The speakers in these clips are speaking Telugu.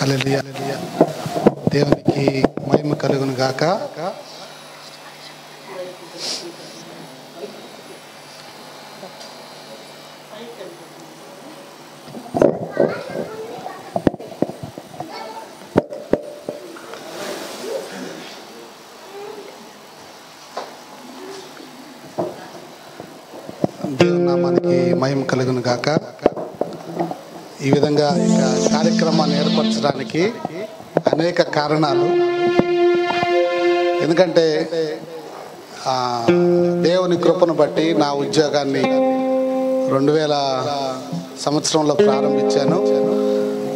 హల్లెలూయా. దేవునికి మహిమ కలుగును గాక. దేవుని నామానికి మహిమ కలుగును గాక. ఈ విధంగా కార్యక్రమాన్ని ఏర్పరచడానికి అనేక కారణాలు. ఎందుకంటే దేవుని కృపను బట్టి నా ఉద్యోగాన్ని 2000 సంవత్సరంలో ప్రారంభించాను.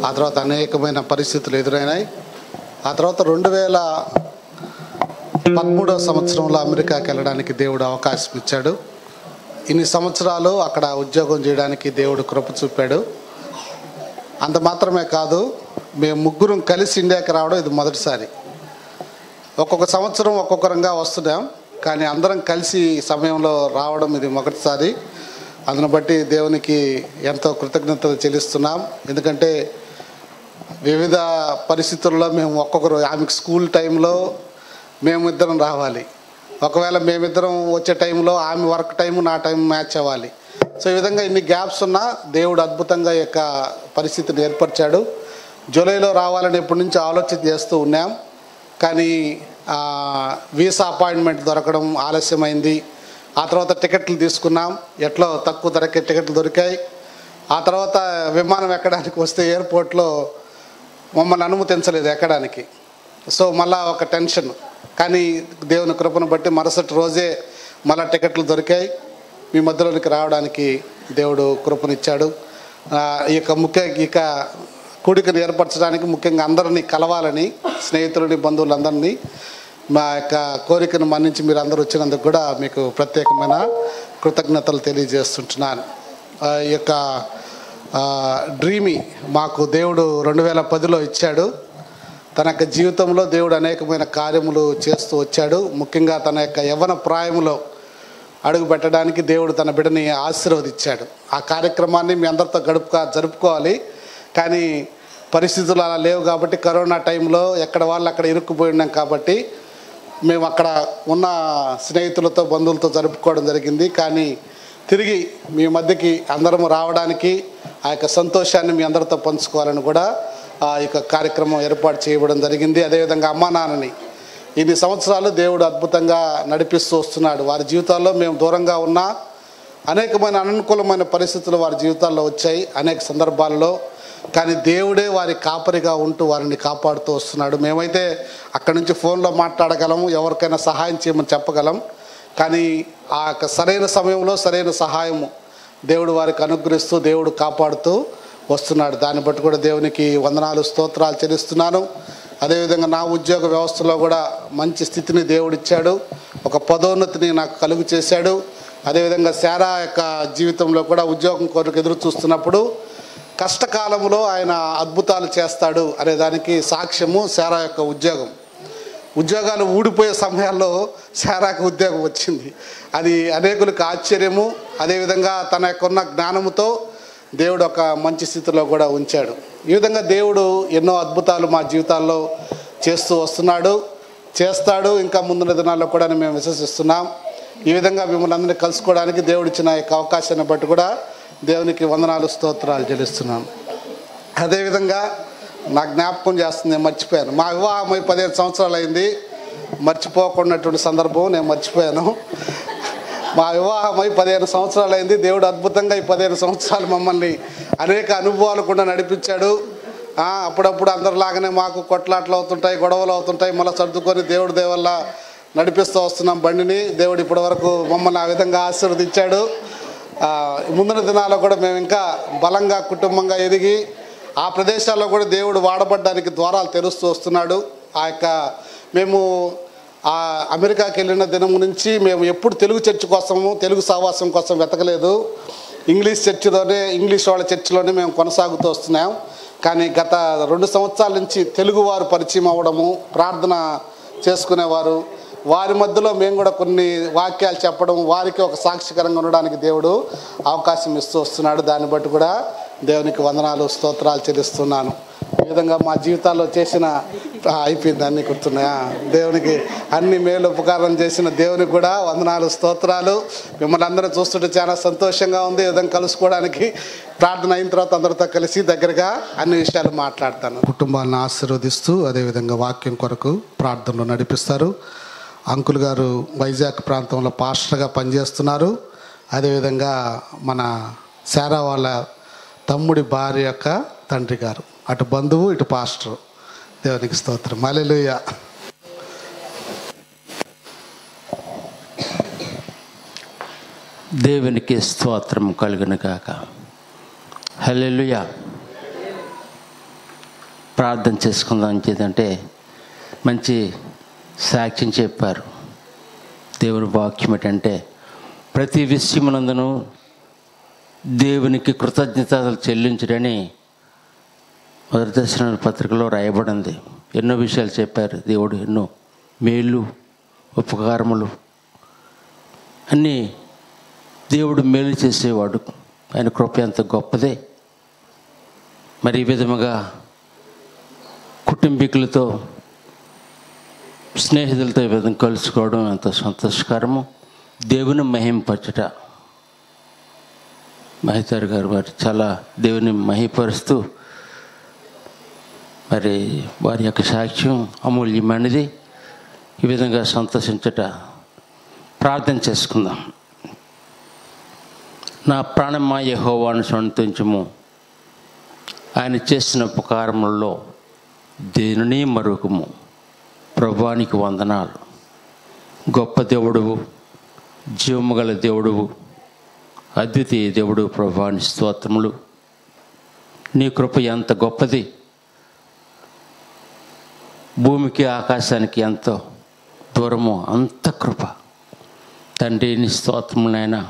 ఆ తర్వాత అనేకమైన పరిస్థితులు ఎదురైనాయి. ఆ తర్వాత 2013 సంవత్సరంలో అమెరికాకి వెళ్ళడానికి దేవుడు అవకాశం ఇచ్చాడు. ఇన్ని సంవత్సరాలు అక్కడ ఉద్యోగం చేయడానికి దేవుడు కృప చూపాడు. అంత మాత్రమే కాదు, మేము ముగ్గురం కలిసి ఇండియాకి రావడం ఇది మొదటిసారి. ఒక్కొక్క సంవత్సరం ఒక్కొక్కరంగా వస్తున్నాం, కానీ అందరం కలిసి సమయంలో రావడం ఇది మొదటిసారి. అందును బట్టి దేవునికి ఎంతో కృతజ్ఞతలు చెల్లిస్తున్నాం. ఎందుకంటే వివిధ పరిస్థితుల్లో మేము ఒక్కొక్కరు, ఆమెకు స్కూల్ టైంలో మేమిద్దరం రావాలి, ఒకవేళ మేమిద్దరం వచ్చే టైంలో ఆమె వర్క్ టైము నా టైం మ్యాచ్ అవ్వాలి. సో ఈ విధంగా ఇన్ని గ్యాప్స్ ఉన్నా దేవుడు అద్భుతంగా ఈ యొక్క పరిస్థితిని ఏర్పరిచాడు. జూలైలో రావాలని ఎప్పటి నుంచి ఆలోచన చేస్తూ ఉన్నాం, కానీ వీసా అపాయింట్మెంట్ దొరకడం ఆలస్యమైంది. ఆ తర్వాత టికెట్లు తీసుకున్నాం, ఎట్లో తక్కువ ధరకే టికెట్లు దొరికాయి. ఆ తర్వాత విమానం ఎక్కడానికి వస్తే ఎయిర్పోర్ట్లో మమ్మల్ని అనుమతించలేదు ఎక్కడానికి. సో మళ్ళా ఒక టెన్షన్. కానీ దేవుని కృపను బట్టి మరుసటి రోజే మళ్ళా టికెట్లు దొరికాయి. మీ మధ్యలోనికి రావడానికి దేవుడు కృపనిచ్చాడు. ఇక కూడికను ఏర్పరచడానికి ముఖ్యంగా అందరినీ కలవాలని, స్నేహితులని, బంధువులందరినీ మా యొక్క కోరికను మన్నించి మీరు అందరూ వచ్చినందుకు కూడా మీకు ప్రత్యేకమైన కృతజ్ఞతలు తెలియజేస్తుంటున్నాను. ఈ యొక్క డ్రీమి మాకు దేవుడు 2010లో ఇచ్చాడు. తన యొక్క జీవితంలో దేవుడు అనేకమైన కార్యములు చేస్తూ వచ్చాడు. ముఖ్యంగా తన యొక్క యవ్వన ప్రాయములో అడుగు పెట్టడానికి దేవుడు తన బిడ్డని ఆశీర్వదించాడు. ఆ కార్యక్రమాన్ని మీ అందరితో జరుపుకోవాలి, కానీ పరిస్థితులు అలా లేవు కాబట్టి, కరోనా టైంలో ఎక్కడ వాళ్ళు అక్కడ ఇరుక్కుపోయి ఉన్నాం కాబట్టి మేము అక్కడ ఉన్న స్నేహితులతో, బంధువులతో జరుపుకోవడం జరిగింది. కానీ తిరిగి మీ మధ్యకి అందరం రావడానికి, ఆ యొక్క సంతోషాన్ని మీ అందరితో పంచుకోవాలని కూడా ఆ యొక్క కార్యక్రమం ఏర్పాటు చేయడం జరిగింది. అదేవిధంగా అమ్మా నాన్నని ఇన్ని సంవత్సరాలు దేవుడు అద్భుతంగా నడిపిస్తూ వస్తున్నాడు. వారి జీవితాల్లో మేము దూరంగా ఉన్నా అనేకమైన అననుకూలమైన పరిస్థితులు వారి జీవితాల్లో వచ్చాయి అనేక సందర్భాల్లో, కానీ దేవుడే వారి కాపరిగా ఉంటూ వారిని కాపాడుతూ వస్తున్నాడు. మేమైతే అక్కడి నుంచి ఫోన్లో మాట్లాడగలము, ఎవరికైనా సహాయం చేయమని చెప్పగలం, కానీ ఆ యొక్క సరైన సమయంలో సరైన సహాయము దేవుడు వారికి అనుగ్రహిస్తూ దేవుడు కాపాడుతూ వస్తున్నాడు. దాన్ని బట్టి కూడా దేవునికి వందనాలు, స్తోత్రాలు చెల్లిస్తున్నాను. అదేవిధంగా నా ఉద్యోగ వ్యవస్థలో కూడా మంచి స్థితిని దేవుడిచ్చాడు, ఒక పదోన్నతిని నాకు కలుగు చేశాడు. అదేవిధంగా శారా యొక్క జీవితంలో కూడా ఉద్యోగం కొరకు ఎదురు చూస్తున్నప్పుడు కష్టకాలంలో ఆయన అద్భుతాలు చేస్తాడు అనే దానికి సాక్ష్యము శారా యొక్క ఉద్యోగం. ఉద్యోగాలు ఊడిపోయే సమయాల్లో శారాకు ఉద్యోగం వచ్చింది. అది అనేకులకు ఆశ్చర్యము. అదేవిధంగా తన యొక్క ఉన్న జ్ఞానముతో దేవుడు ఒక మంచి స్థితిలో కూడా ఉంచాడు. ఈ విధంగా దేవుడు ఎన్నో అద్భుతాలు మా జీవితాల్లో చేస్తూ వస్తున్నాడు, చేస్తాడు. ఇంకా ముందున్న దినాల్లో కూడా మేము విశ్వసిస్తున్నాం. ఈ విధంగా మిమ్మల్ని అందరినీ కలుసుకోవడానికి దేవుడు ఇచ్చిన యొక్క అవకాశాన్ని బట్టి కూడా దేవునికి వందనాలు, స్తోత్రాలు చెల్లిస్తున్నాను. అదేవిధంగా నా జ్ఞాపకం చేస్తుంది, నేను మర్చిపోయాను. మా వివాహం 15 సంవత్సరాలు అయింది. మర్చిపోకున్నటువంటి సందర్భం నేను మర్చిపోయాను. మా వివాహం 15 సంవత్సరాలు అయింది. దేవుడు అద్భుతంగా ఈ 15 సంవత్సరాలు మమ్మల్ని అనేక అనుభవాలు కూడా నడిపించాడు. అప్పుడప్పుడు అందరిలాగానే మాకు కొట్లాట్లు అవుతుంటాయి, గొడవలు అవుతుంటాయి. మళ్ళీ సర్దుకొని దేవుడి దేవల్ల నడిపిస్తూ వస్తున్నాం బండిని. దేవుడు ఇప్పటి వరకు మమ్మల్ని ఆ విధంగా ఆశీర్వదించాడు. ముందున్న దినాల్లో కూడా మేము ఇంకా బలంగా కుటుంబంగా ఎదిగి ఆ ప్రదేశాల్లో కూడా దేవుడు వాడబడ్డానికి ద్వారాలు తెరుస్తూ వస్తున్నాడు. మేము అమెరికాకి వెళ్ళిన దినం నుంచి మేము ఎప్పుడు తెలుగు చర్చ్ కోసము, తెలుగు సహవాసం కోసం వెతకలేదు. ఇంగ్లీష్ వాళ్ళ చర్చిలోనే మేము కొనసాగుతూ వస్తున్నాం. కానీ గత 2 సంవత్సరాల నుంచి తెలుగు వారు పరిచయం అవ్వడము, ప్రార్థన చేసుకునేవారు, వారి మధ్యలో మేము కూడా కొన్ని వాక్యాలు చెప్పడం, వారికి ఒక సాక్షికరంగా ఉండడానికి దేవుడు అవకాశం ఇస్తూ వస్తున్నాడు. దాన్ని బట్టి కూడా దేవునికి వందనాలు, స్తోత్రాలు చెల్లిస్తున్నాను. ఈ విధంగా మా జీవితాల్లో చేసిన అయిపోయింది, అన్నీ గుర్తున్నాయా? దేవునికి అన్ని మేలు ఉపకారం చేసిన దేవునికి కూడా వందనాలు, స్తోత్రాలు. మిమ్మల్ని అందరూ చూస్తుంటే చాలా సంతోషంగా ఉంది. ఈ విధంగా కలుసుకోవడానికి ప్రార్థన అయిన తర్వాత అందరితో కలిసి దగ్గరగా అన్ని విషయాలు మాట్లాడతాను. కుటుంబాలను ఆశీర్వదిస్తూ అదేవిధంగా వాక్యం కొరకు ప్రార్థనలు నడిపిస్తారు. అంకుల్ గారు వైజాగ్ ప్రాంతంలో పాస్టర్గా పనిచేస్తున్నారు. అదేవిధంగా మన శారా వాళ్ళ తమ్ముడి భార్య యొక్క తండ్రి గారు, అటు బంధువు ఇటు పాస్టరు. దేవునికి స్తోత్రం. హల్లెలూయా. దేవునికి స్తోత్రం కలుగును గాక. హల్లెలూయా. ప్రార్థన చేసుకుందాం. చేద్దంటే మంచి సాక్ష్యం చెప్పారు. దేవుని వాక్యం ఏంటంటే ప్రతి విషయమునందును దేవునికి కృతజ్ఞతలు చెల్లించడని మొదటి దశలోని పత్రికలో రాయబడింది. ఎన్నో విషయాలు చెప్పారు. దేవుడు ఎన్నో మేలు ఉపకారములు అన్నీ దేవుడు మేలు చేసేవాడు. ఆయన కృప ఎంత గొప్పదే. మరి ఈ విధముగా కుటుంబీకులతో స్నేహితులతో ఈ విధంగా కలుసుకోవడం ఎంతో సంతోషకరము. దేవుని మహింపరచుట. మహితార్ గారు వారు చాలా దేవుని మహిపరుస్తూ మరి వారి యొక్క సాక్ష్యం అమూల్యమైనది. ఈ విధంగా సంతోషించుట. ప్రార్థన చేసుకుందాం. నా ప్రాణమా యెహోవాను సంతుతించుము. ఆయన చేసిన ఉపకారములలో దేనిని మరువకుము. ప్రభువానికి వందనాలు. గొప్ప దేవుడువు, జీవము గల దేవుడువు, అద్వితీయ దేవుడు. ప్రభువాని స్తోత్రములు. నీ కృప ఎంత గొప్పది. భూమికి ఆకాశానికి ఎంతో దూరము అంత కృప. తండ్రి నీ స్తోత్రములైనా.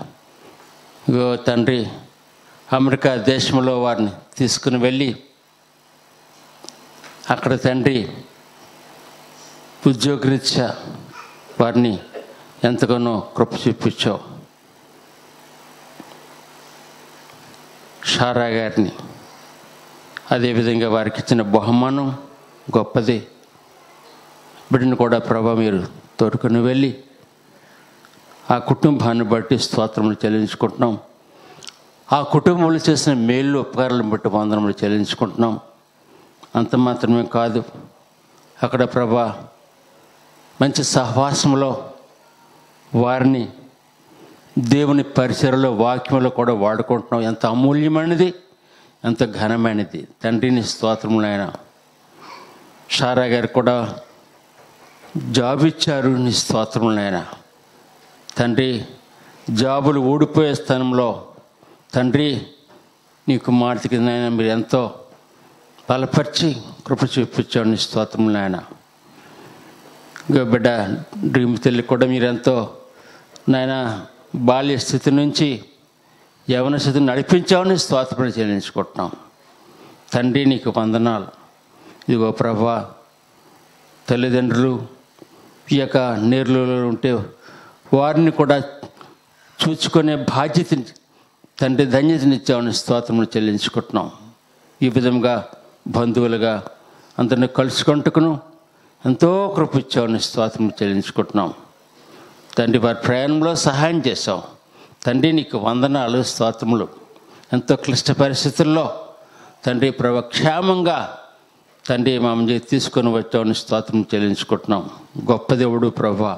ఇగో తండ్రి, అమెరికా దేశంలో వారిని తీసుకుని వెళ్ళి అక్కడ తండ్రి ఉద్యోగరీత్యా వారిని ఎంతగానో కృప చూపించావు. షారా గారిని అదేవిధంగా వారికి ఇచ్చిన బహుమానం గొప్పది. బిడ్డను కూడా ప్రభా మీరు తోడుకొని వెళ్ళి ఆ కుటుంబాన్ని బట్టి స్తోత్రములు చెల్లించుకుంటున్నాం. ఆ కుటుంబంలో చేసిన మేళ్ళు ఉపకారాలను బట్టి వందనములు చెల్లించుకుంటున్నాం. అంత మాత్రమే కాదు, అక్కడ ప్రభా మంచి సహవాసంలో వారిని దేవుని పరిచయలో వాక్యంలో కూడా వాడుకుంటున్నాం. ఎంత అమూల్యమైనది, ఎంత ఘనమైనది. తండ్రిని స్తోత్రములైన షారా గారు కూడా జాబ్ ఇచ్చారు. నీ స్తోత్రములైన తండ్రి, జాబులు ఊడిపోయే స్థానంలో తండ్రి నీ కుమార్తెకి నాయన మీరు ఎంతో బలపరిచి కృప చూపించాడు. నీ స్తోత్రములైన బిడ్డ డ్రీమ్ తల్లి కూడా మీరెంతో నాయన బాల్య స్థితి నుంచి యవన స్థితిని నడిపించామని స్తోత్రం చెల్లించుకుంటున్నాం. తండ్రి నీకు వందనాలు. ఇదిగో ప్రభా, తల్లిదండ్రులు ఈ యొక్క నేర్లలో ఉంటే వారిని కూడా చూసుకునే బాధ్యతని తండ్రి ధన్యతనిచ్చామని స్తోత్రములు చెల్లించుకుంటున్నాం. ఈ విధంగా బంధువులుగా అందరిని కలుసుకుంటుకును ఎంతో కృప ఇచ్చామని స్తోత్రములు చెల్లించుకుంటున్నాం. తండ్రి వారి ప్రయాణంలో సహాయం చేశాం. తండ్రి నీకు వందనాలు, స్తోత్రములు. ఎంతో క్లిష్ట పరిస్థితుల్లో తండ్రి ప్రభు క్షేమంగా తండ్రి మమ్మల్ని తీసుకొని వచ్చామని స్తోత్రం చెల్లించుకుంటున్నాం. గొప్ప దేవుడు ప్రభా,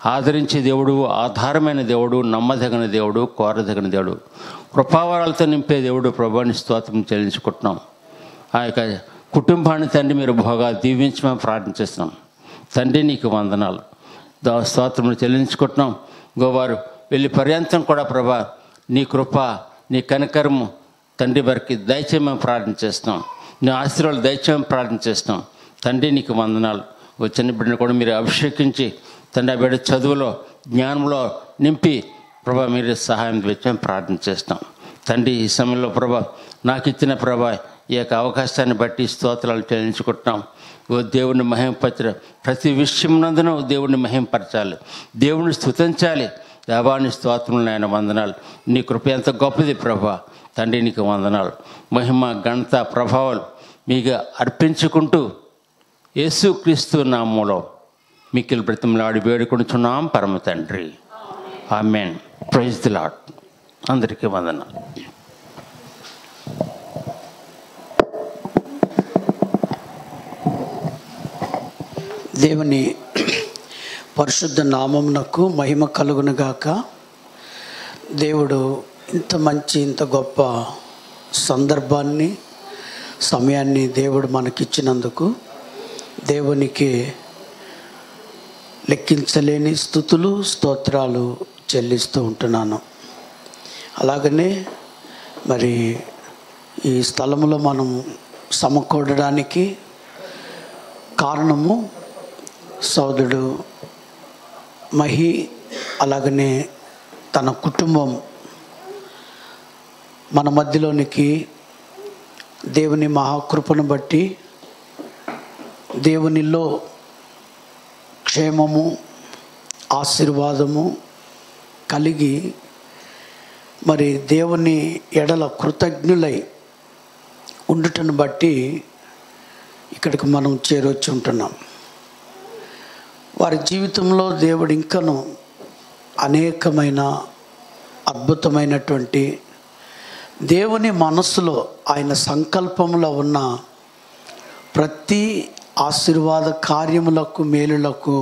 ఆదరించే దేవుడు, ఆధారమైన దేవుడు, నమ్మదగిన దేవుడు, కోరదగిన దేవుడు, కృపావరాలతో నింపే దేవుడు ప్రభాని స్తోత్రం చెల్లించుకుంటున్నాం. ఆ యొక్క కుటుంబాన్ని తండ్రి మీరు బాగా దీవించమని ప్రార్థిస్తున్నాం. తండ్రి నీకు వందనాలు, స్తోత్రములు చెల్లించుకుంటున్నాం. గోవారు వెళ్ళి పర్యంతం కూడా ప్రభా నీ కృప, నీ కనికరము తండ్రి వారికి దయచేయమని ప్రార్థన చేస్తున్నాం. నీ ఆశీర్వాదాలు దయచేయమని ప్రార్థన చేస్తున్నాం. తండ్రి నీకు వందనాలు. వచ్చిన బిడ్డను కూడా మీరు అభిషేకించి తండ్రి ఆ బిడ్డ చదువులో జ్ఞానంలో నింపి ప్రభా మీరు సహాయం తెచ్చని ప్రార్థన చేస్తాం. తండ్రి ఈ సమయంలో ప్రభా నాకు ఇచ్చిన ప్రభా ఈ యొక్క అవకాశాన్ని బట్టి స్తోత్రాలు చెల్లించుకుంటున్నాం. ఓ దేవుని మహింపరచ ప్రతి విషయమునందున దేవుడిని మహింపరచాలి, దేవుడిని స్తుతించాలి. దేవాని స్తోత్రములు ఆయన వందనాలు. నీ కృప ఎంత గొప్పది ప్రభా. తండ్రి నీకు వందనాలు. మహిమ ఘనత ప్రభావాలు మీకు అర్పించుకుంటూ యేసుక్రీస్తు నామములో మిక్కిలి బ్రతిమలాడి వేడుకొనుచున్నాం పరమ తండ్రి. ఆమేన్. Praise the lord. అందరికీ వందనాలు. దేవుని పరిశుద్ధ నామమునకు మహిమ కలుగునుగాక. దేవుడు ఇంత గొప్ప సందర్భాన్ని, సమయాన్ని దేవుడు మనకిచ్చినందుకు దేవునికి లెక్కించలేని స్తుతులు, స్తోత్రాలు చెల్లిస్తూ ఉంటున్నాను. అలాగనే మరి ఈ స్థలంలో మనం సమకూడడానికి కారణము సోదరుడు మహి, అలాగనే తన కుటుంబం మన మధ్యలోనికి దేవుని మహాకృపను బట్టి దేవునిలో క్షేమము, ఆశీర్వాదము కలిగి మరి దేవుని ఎడల కృతజ్ఞులై ఉండుటను బట్టి ఇక్కడికి మనం చేరొచ్చి ఉంటున్నాం. వారి జీవితంలో దేవుడు ఇంకను అనేకమైన అద్భుతమైనటువంటి దేవుని మనస్సులో ఆయన సంకల్పంలో ఉన్న ప్రతి ఆశీర్వాద కార్యములకు, మేలులకు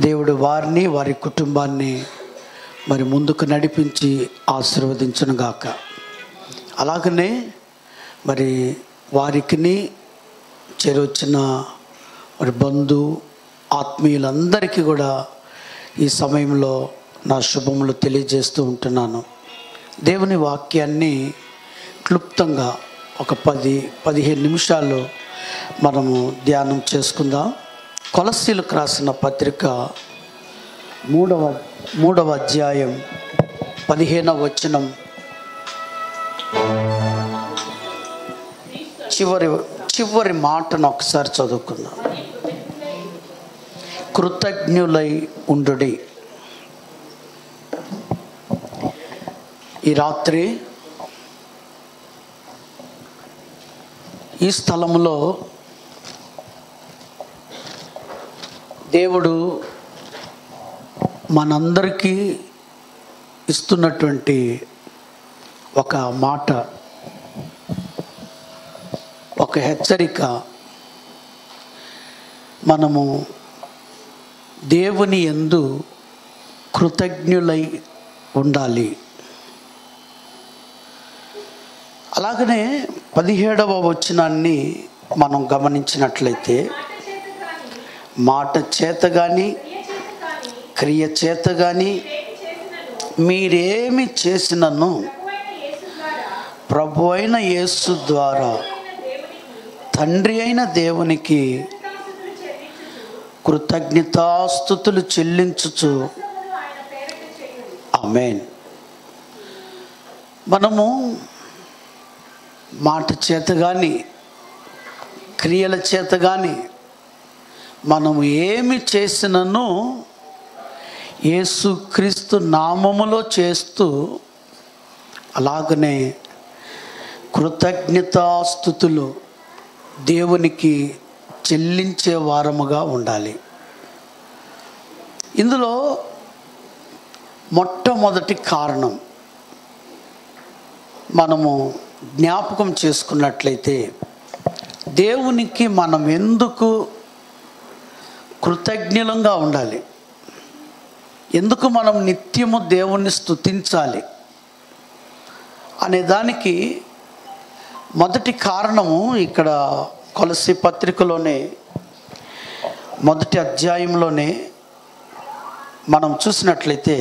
దేవుడు వారిని, వారి కుటుంబాన్ని మరి ముందుకు నడిపించి ఆశీర్వదించునుగాక. అలాగనే మరి వారికి చేరొచ్చిన మరి బంధు ఆత్మీయులందరికీ కూడా ఈ సమయంలో నా శుభములు తెలియజేస్తూ ఉంటున్నాను. దేవుని వాక్యాన్ని క్లుప్తంగా ఒక 10-15 నిమిషాలు మనము ధ్యానం చేసుకుందాం. కొలస్సీలకు రాసిన పత్రిక 3వ అధ్యాయం 15వ వచనం చివరి మాటను ఒకసారి చదువుకుందాం. కృతజ్ఞులై ఉండుడి. ఈ రాత్రి ఈ స్థలంలో దేవుడు మనందరికీ ఇస్తున్నటువంటి ఒక మాట, ఒక హెచ్చరిక, మనము దేవుని యందు కృతజ్ఞులై ఉండాలి. అలాగనే 17వ వచనాన్ని మనం గమనించినట్లయితే, మాట చేత కానీ క్రియ చేత కానీ మీరేమి చేసినను ప్రభు అయిన యేసు ద్వారా తండ్రి అయిన దేవునికి కృతజ్ఞతాస్తుతులు చెల్లించుచు. ఆమేన్. మనము మాట చేత కానీ క్రియల చేత కానీ మనము ఏమి చేసినను యేసుక్రీస్తు నామములో చేస్తూ, అలాగనే కృతజ్ఞతాస్తుతులు దేవునికి చెల్లించే వారముగా ఉండాలి. ఇందులో మొట్టమొదటి కారణం మనము జ్ఞాపకం చేసుకున్నట్లయితే, దేవునికి మనం ఎందుకు కృతజ్ఞులంగా ఉండాలి, ఎందుకు మనం నిత్యము దేవుణ్ణి స్తుతించాలి అనే దానికి మొదటి కారణము ఇక్కడ కొలస్సీ పత్రికలోనే 1వ అధ్యాయంలోనే మనం చూసినట్లయితే,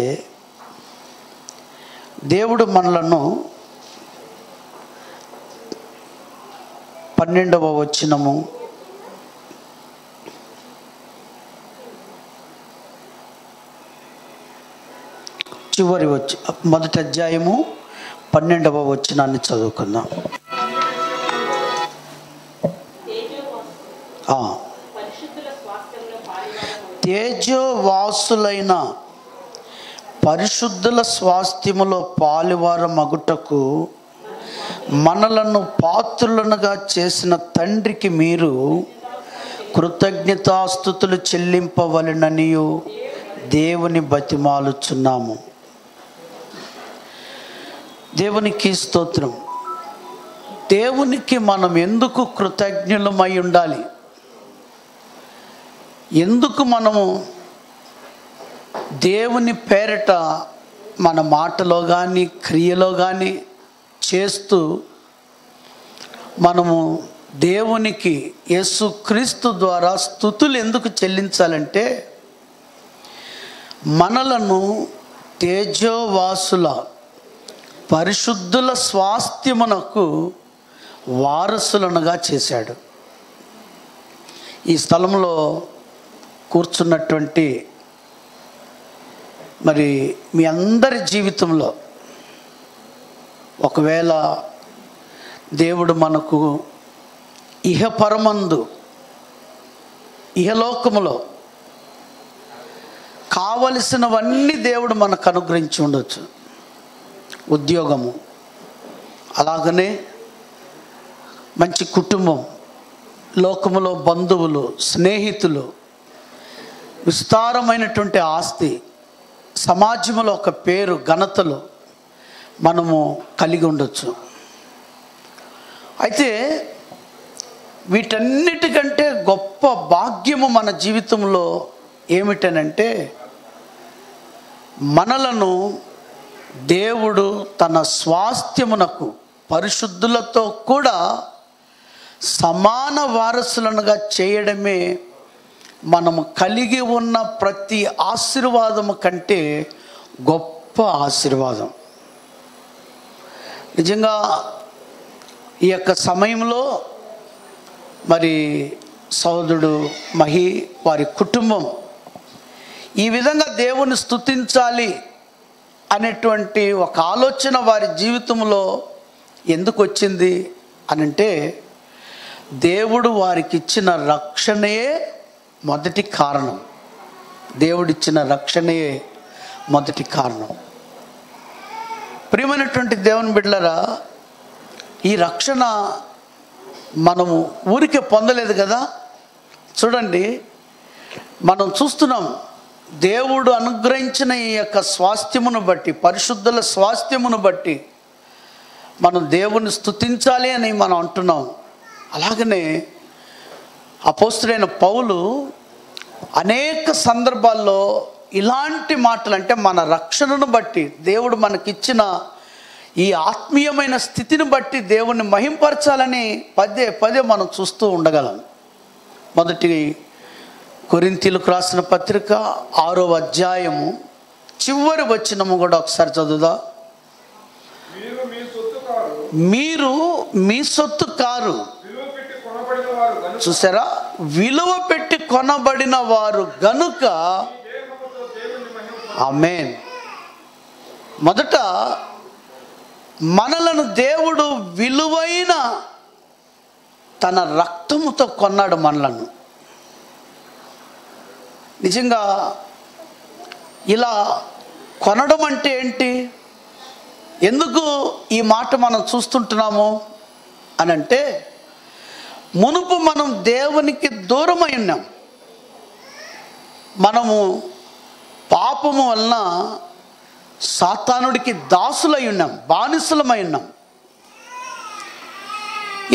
దేవుడు మనలను 12వ వచనము చివరి 1వ అధ్యాయము 12వ వచనాన్ని చదువుకుందాం. తేజోవాసులైన పరిశుద్ధుల స్వాస్థ్యములో పాలువార మగుటకు మనలను పాత్రులనుగా చేసిన తండ్రికి మీరు కృతజ్ఞతాస్తుతులు చెల్లింపవలెననియు దేవుని బతిమాలుచున్నాము. దేవునికి స్తోత్రం. దేవునికి మనం ఎందుకు కృతజ్ఞులమై ఉండాలి? ఎందుకు మనము దేవుని పేరిట మన మాటలో కానీ క్రియలో కానీ చేస్తూ మనము దేవునికి యేసుక్రీస్తు ద్వారా స్తుతులు ఎందుకు చెల్లించాలంటే, మనలను తేజోవాసుల పరిశుద్ధుల స్వాస్థ్యమునకు వారసులనుగా చేశాడు. ఈ స్థలంలో కూర్చున్నటువంటి మరి మీ అందరి జీవితంలో ఒకవేళ దేవుడు మనకు ఇహపరమందు ఇహలోకములో కావలసినవన్నీ దేవుడు మనకు అనుగ్రహించి ఉండొచ్చు. ఉద్యోగము, అలాగనే మంచి కుటుంబం, లోకములో బంధువులు, స్నేహితులు, విస్తారమైనటువంటి ఆస్తి, సమాజంలో ఒక పేరు, ఘనతలు మనము కలిగి ఉండొచ్చు. అయితే వీటన్నిటికంటే గొప్ప భాగ్యము మన జీవితంలో ఏమిటనంటే, మనలను దేవుడు తన స్వాస్థ్యమునకు పరిశుద్ధులతో కూడా సమాన వారసులనుగా చేయడమే మనము కలిగి ఉన్న ప్రతి ఆశీర్వాదము కంటే గొప్ప ఆశీర్వాదం. నిజంగా ఈ యొక్క సమయంలో మరి సోదరుడు మహి వారి కుటుంబం ఈ విధంగా దేవుని స్తుతించాలి అనేటువంటి ఒక ఆలోచన వారి జీవితంలో ఎందుకు వచ్చింది అనంటే, దేవుడు వారికి ఇచ్చిన రక్షణయే మొదటి కారణం. దేవుడిచ్చిన రక్షణయే మొదటి కారణం. ప్రియమైనటువంటి దేవుని బిడ్డలారా, ఈ రక్షణ మనము ఊరికే పొందలేదు కదా. చూడండి, మనం చూస్తున్నాం, దేవుడు అనుగ్రహించిన ఈ యొక్క స్వాస్థ్యమును బట్టి, పరిశుద్ధుల స్వాస్థ్యమును బట్టి మనం దేవుని స్తుతించాలి అని మనం అంటున్నాం. అలాగనే అపోస్తలుడైన పౌలు అనేక సందర్భాల్లో ఇలాంటి మాటలు, అంటే మన రక్షణను బట్టి, దేవుడు మనకిచ్చిన ఈ ఆత్మీయమైన స్థితిని బట్టి దేవుణ్ణి మహింపరచాలని పదే పదే మనం చూస్తూ ఉండగలం. మొదటి కొరింథీయులకు రాసిన పత్రిక 6వ అధ్యాయము చివరి వచనము కూడా ఒకసారి చదువుదా. మీరు మీ సొత్తు కారు. చూసారా, విలువ పెట్టి కొనబడిన వారు గనుక. ఆమేన్. మొదట మనలను దేవుడు విలువైన తన రక్తముతో కొన్నాడు మనలను. నిజంగా ఇలా కొనడం అంటే ఏంటి? ఎందుకు ఈ మాట మనం చూస్తుంటున్నాము అనంటే, మునుపు మనం దేవునికి దూరమై ఉన్నాం. మనము పాపము వలన సాతానుడికి దాసులై ఉన్నాం, బానిసలమై ఉన్నాం.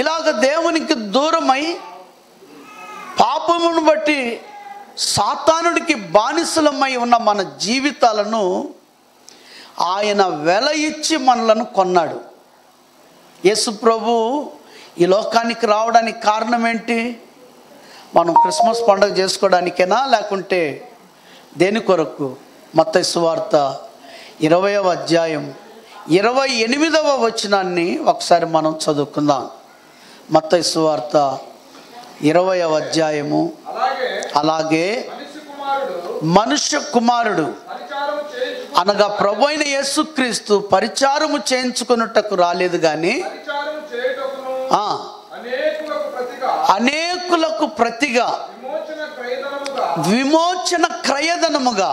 ఇలాగ దేవునికి దూరమై పాపమును బట్టి సాతానుడికి బానిసలమై ఉన్న మన జీవితాలను ఆయన వెల ఇచ్చి మనలను కొన్నాడు. యేసు ప్రభు ఈ లోకానికి రావడానికి కారణం ఏంటి? మనం క్రిస్మస్ పండుగ చేసుకోవడానికేనా, లేకుంటే దేని కొరకు? మత్తయి సువార్త 20వ అధ్యాయం 28వ వచనాన్ని ఒకసారి మనం చదువుకుందాం. మత్తయి సువార్త 20వ అధ్యాయము. అలాగే మనుష్య కుమారుడు అనగా ప్రభు అయిన యేసుక్రీస్తు పరిచారము చేయించుకొనుటకు రాలేదు కానీ అనేకులకు ప్రతిగా విమోచన క్రయధనముగా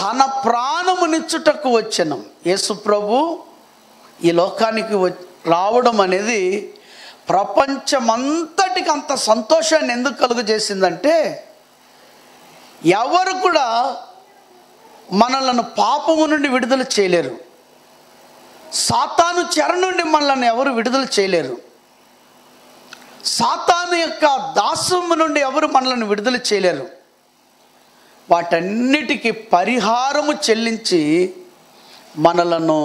తన ప్రాణమునిచ్చుటకు వచ్చెను. యేసు ప్రభు ఈ లోకానికి రావడం అనేది ప్రపంచమంతటికి అంత సంతోషాన్ని ఎందుకు కలుగజేసిందంటే, ఎవరు కూడా మనలను పాపము నుండి విడుదల చేయలేరు, సాతాను చెర నుండి మనల్ని ఎవరు విడుదల చేయలేరు, సాతాను యొక్క దాస్యము నుండి ఎవరు మనల్ని విడుదల చేయలేరు. వాటన్నిటికీ పరిహారము చెల్లించి మనలను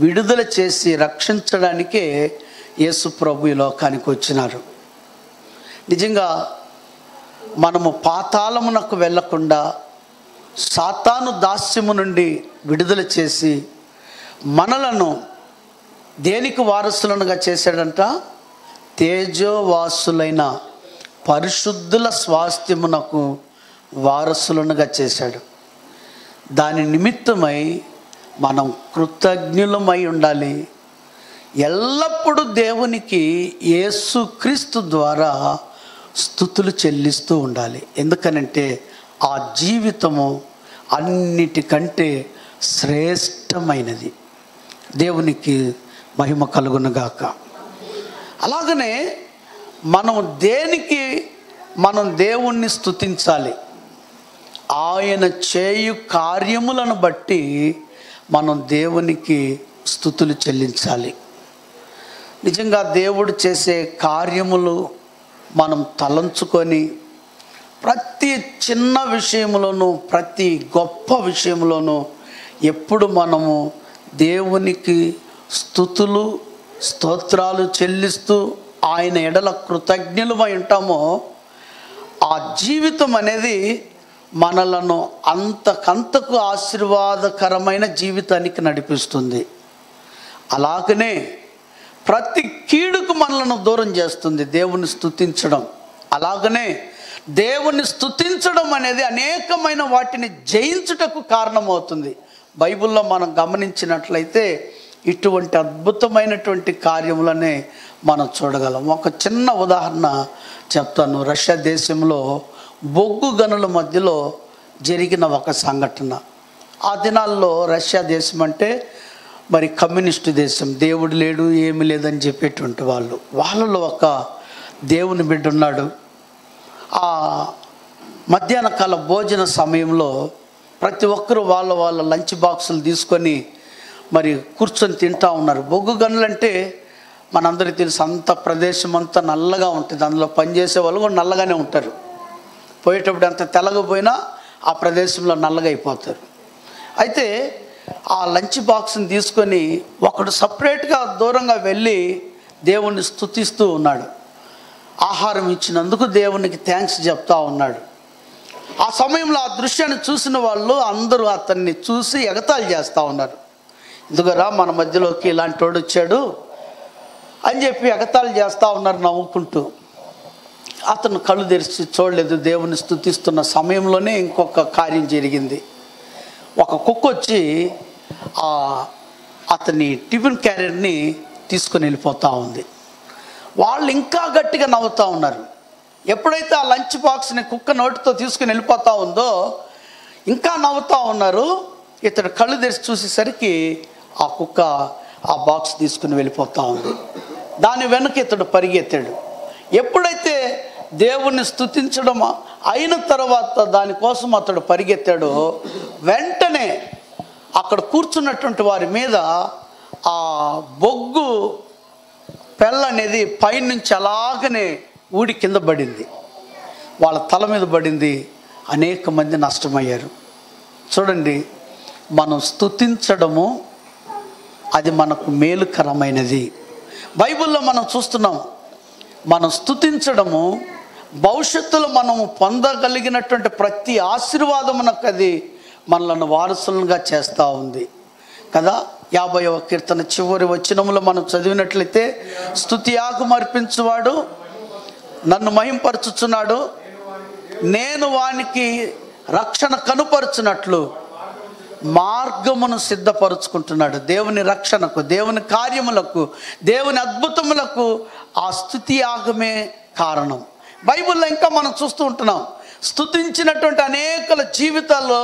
విడుదల చేసి రక్షించడానికే యేసు ప్రభు ఈ లోకానికి వచ్చినారు. నిజంగా మనము పాతాళమునకు వెళ్ళకుండా సాతాను దాస్యము నుండి విడుదల చేసి మనలను దేనికి వారసులనుగా చేశాడంట? తేజోవాసులైన పరిశుద్ధుల స్వాస్థ్యమునకు వారసులనుగా చేశాడు. దాని నిమిత్తమై మనం కృతజ్ఞులమై ఉండాలి. ఎల్లప్పుడూ దేవునికి యేసుక్రీస్తు ద్వారా స్తుతులు చెల్లిస్తూ ఉండాలి. ఎందుకనంటే ఆ జీవితము అన్నిటికంటే శ్రేష్టమైనది. దేవునికి మహిమ కలుగునుగాక. అలాగనే మనం దేవుణ్ణి స్తుతించాలి. ఆయన చేయు కార్యములను బట్టి మనం దేవునికి స్తుతులు చెల్లించాలి. నిజంగా దేవుడు చేసే కార్యములు మనం తలంచుకొని ప్రతి చిన్న విషయంలోనూ ప్రతి గొప్ప విషయంలోనూ ఎప్పుడు మనము దేవునికి స్తుతులు స్తోత్రాలు చెల్లిస్తూ ఆయన ఎడల కృతజ్ఞులమై ఉంటామో, ఆ జీవితం అనేది మనలను అంతకంతకు ఆశీర్వాదకరమైన జీవితానికి నడిపిస్తుంది. అలాగనే ప్రతి కీడుకు మనలను దూరం చేస్తుంది దేవుని స్తుతించడం. అలాగనే దేవుని స్తుతించడం అనేది అనేకమైన వాటిని జయించుటకు కారణమవుతుంది. బైబిల్లో మనం గమనించినట్లయితే ఇటువంటి అద్భుతమైనటువంటి కార్యములనే మనం చూడగలం. ఒక చిన్న ఉదాహరణ చెప్తాను. రష్యా దేశంలో బొగ్గు గనుల మధ్యలో జరిగిన ఒక సంఘటన. ఆ దినాల్లో రష్యా దేశం అంటే మరి కమ్యూనిస్టు దేశం, దేవుడు లేడు ఏమి లేదని చెప్పేటువంటి వాళ్ళలో ఒక దేవుని బిడ్డ ఉన్నాడు. ఆ మధ్యాహ్న కాల భోజన సమయంలో ప్రతి ఒక్కరూ వాళ్ళ లంచ్ బాక్సులు తీసుకొని మరి కూర్చొని తింటూ ఉన్నారు. బొగ్గు గనులు అంటే మనందరికీ తెలుసు, అంత ప్రదేశం అంతా నల్లగా ఉంటుంది. అందులో పనిచేసే వాళ్ళు కూడా నల్లగానే ఉంటారు. పోయేటప్పుడు అంత తెల్లగపోయినా ఆ ప్రదేశంలో నల్లగా అయిపోతారు. అయితే ఆ లంచ్ బాక్స్ని తీసుకొని ఒకడు సపరేట్గా దూరంగా వెళ్ళి దేవుణ్ణి స్తుతిస్తూ ఉన్నాడు. ఆహారం ఇచ్చినందుకు దేవునికి థ్యాంక్స్ చెప్తా ఉన్నాడు. ఆ సమయంలో ఆ దృశ్యాన్ని చూసిన వాళ్ళు అందరూ అతన్ని చూసి ఎగతాళి చేస్తూ ఉన్నారు. ఎందుకరా మన మధ్యలోకి ఇలాంటి వాడు వచ్చాడు అని చెప్పి ఎగతాళి చేస్తూ ఉన్నారు నవ్వుకుంటూ. అతను కళ్ళు తెరిచి చూడలేదు. దేవుని స్తుతిస్తున్న సమయంలోనే ఇంకొక కార్యం జరిగింది. ఒక కుక్క వచ్చి అతని టిఫిన్ క్యారియర్ని తీసుకొని వెళ్ళిపోతూ ఉంది. వాళ్ళు ఇంకా గట్టిగా నవ్వుతూ ఉన్నారు. ఎప్పుడైతే ఆ లంచ్ బాక్స్ని కుక్క నోటితో తీసుకుని వెళ్ళిపోతూ ఉందో ఇంకా నవ్వుతూ ఉన్నారు. ఇతడు కళ్ళు తెరిచి చూసేసరికి ఆ కుక్క ఆ బాక్స్ తీసుకుని వెళ్ళిపోతూ ఉంది. దాని వెనక ఇతడు పరిగెత్తాడు. ఎప్పుడైతే దేవుణ్ణి స్తుతించడం అయిన తర్వాత దానికోసం అతడు పరిగెత్తాడో వెంటనే అక్కడ కూర్చున్నటువంటి వారి మీద ఆ బొగ్గు పెళ్ళ అనేది పైనుంచి అలాగనే ఊడి కింద పడింది. వాళ్ళ తల మీద పడింది. అనేక మంది నష్టమయ్యారు. చూడండి, మనం స్తుతించడము అది మనకు మేలుకరమైనది. బైబిల్లో మనం చూస్తున్నాం, మనం స్తుతించడము భవిష్యత్తులో మనము పొందగలిగినటువంటి ప్రతి ఆశీర్వాదమునకు అది మనలను వారసులుగా చేస్తూ ఉంది కదా. 50వ కీర్తన చివరి వచనములో మనం చదివినట్లయితే, స్తుతి యాగం అర్పించువాడు నన్ను మహింపరచుచున్నాడు, నేను వానికి రక్షణ కనుపరుచున్నట్లు మార్గమును సిద్ధపరుచుకుంటున్నాడు. దేవుని రక్షణకు, దేవుని కార్యములకు, దేవుని అద్భుతములకు ఆ స్తుతి యాగమే కారణం. బైబిల్లో ఇంకా మనం చూస్తూ ఉంటున్నాం, స్తుతించినటువంటి అనేకల జీవితాల్లో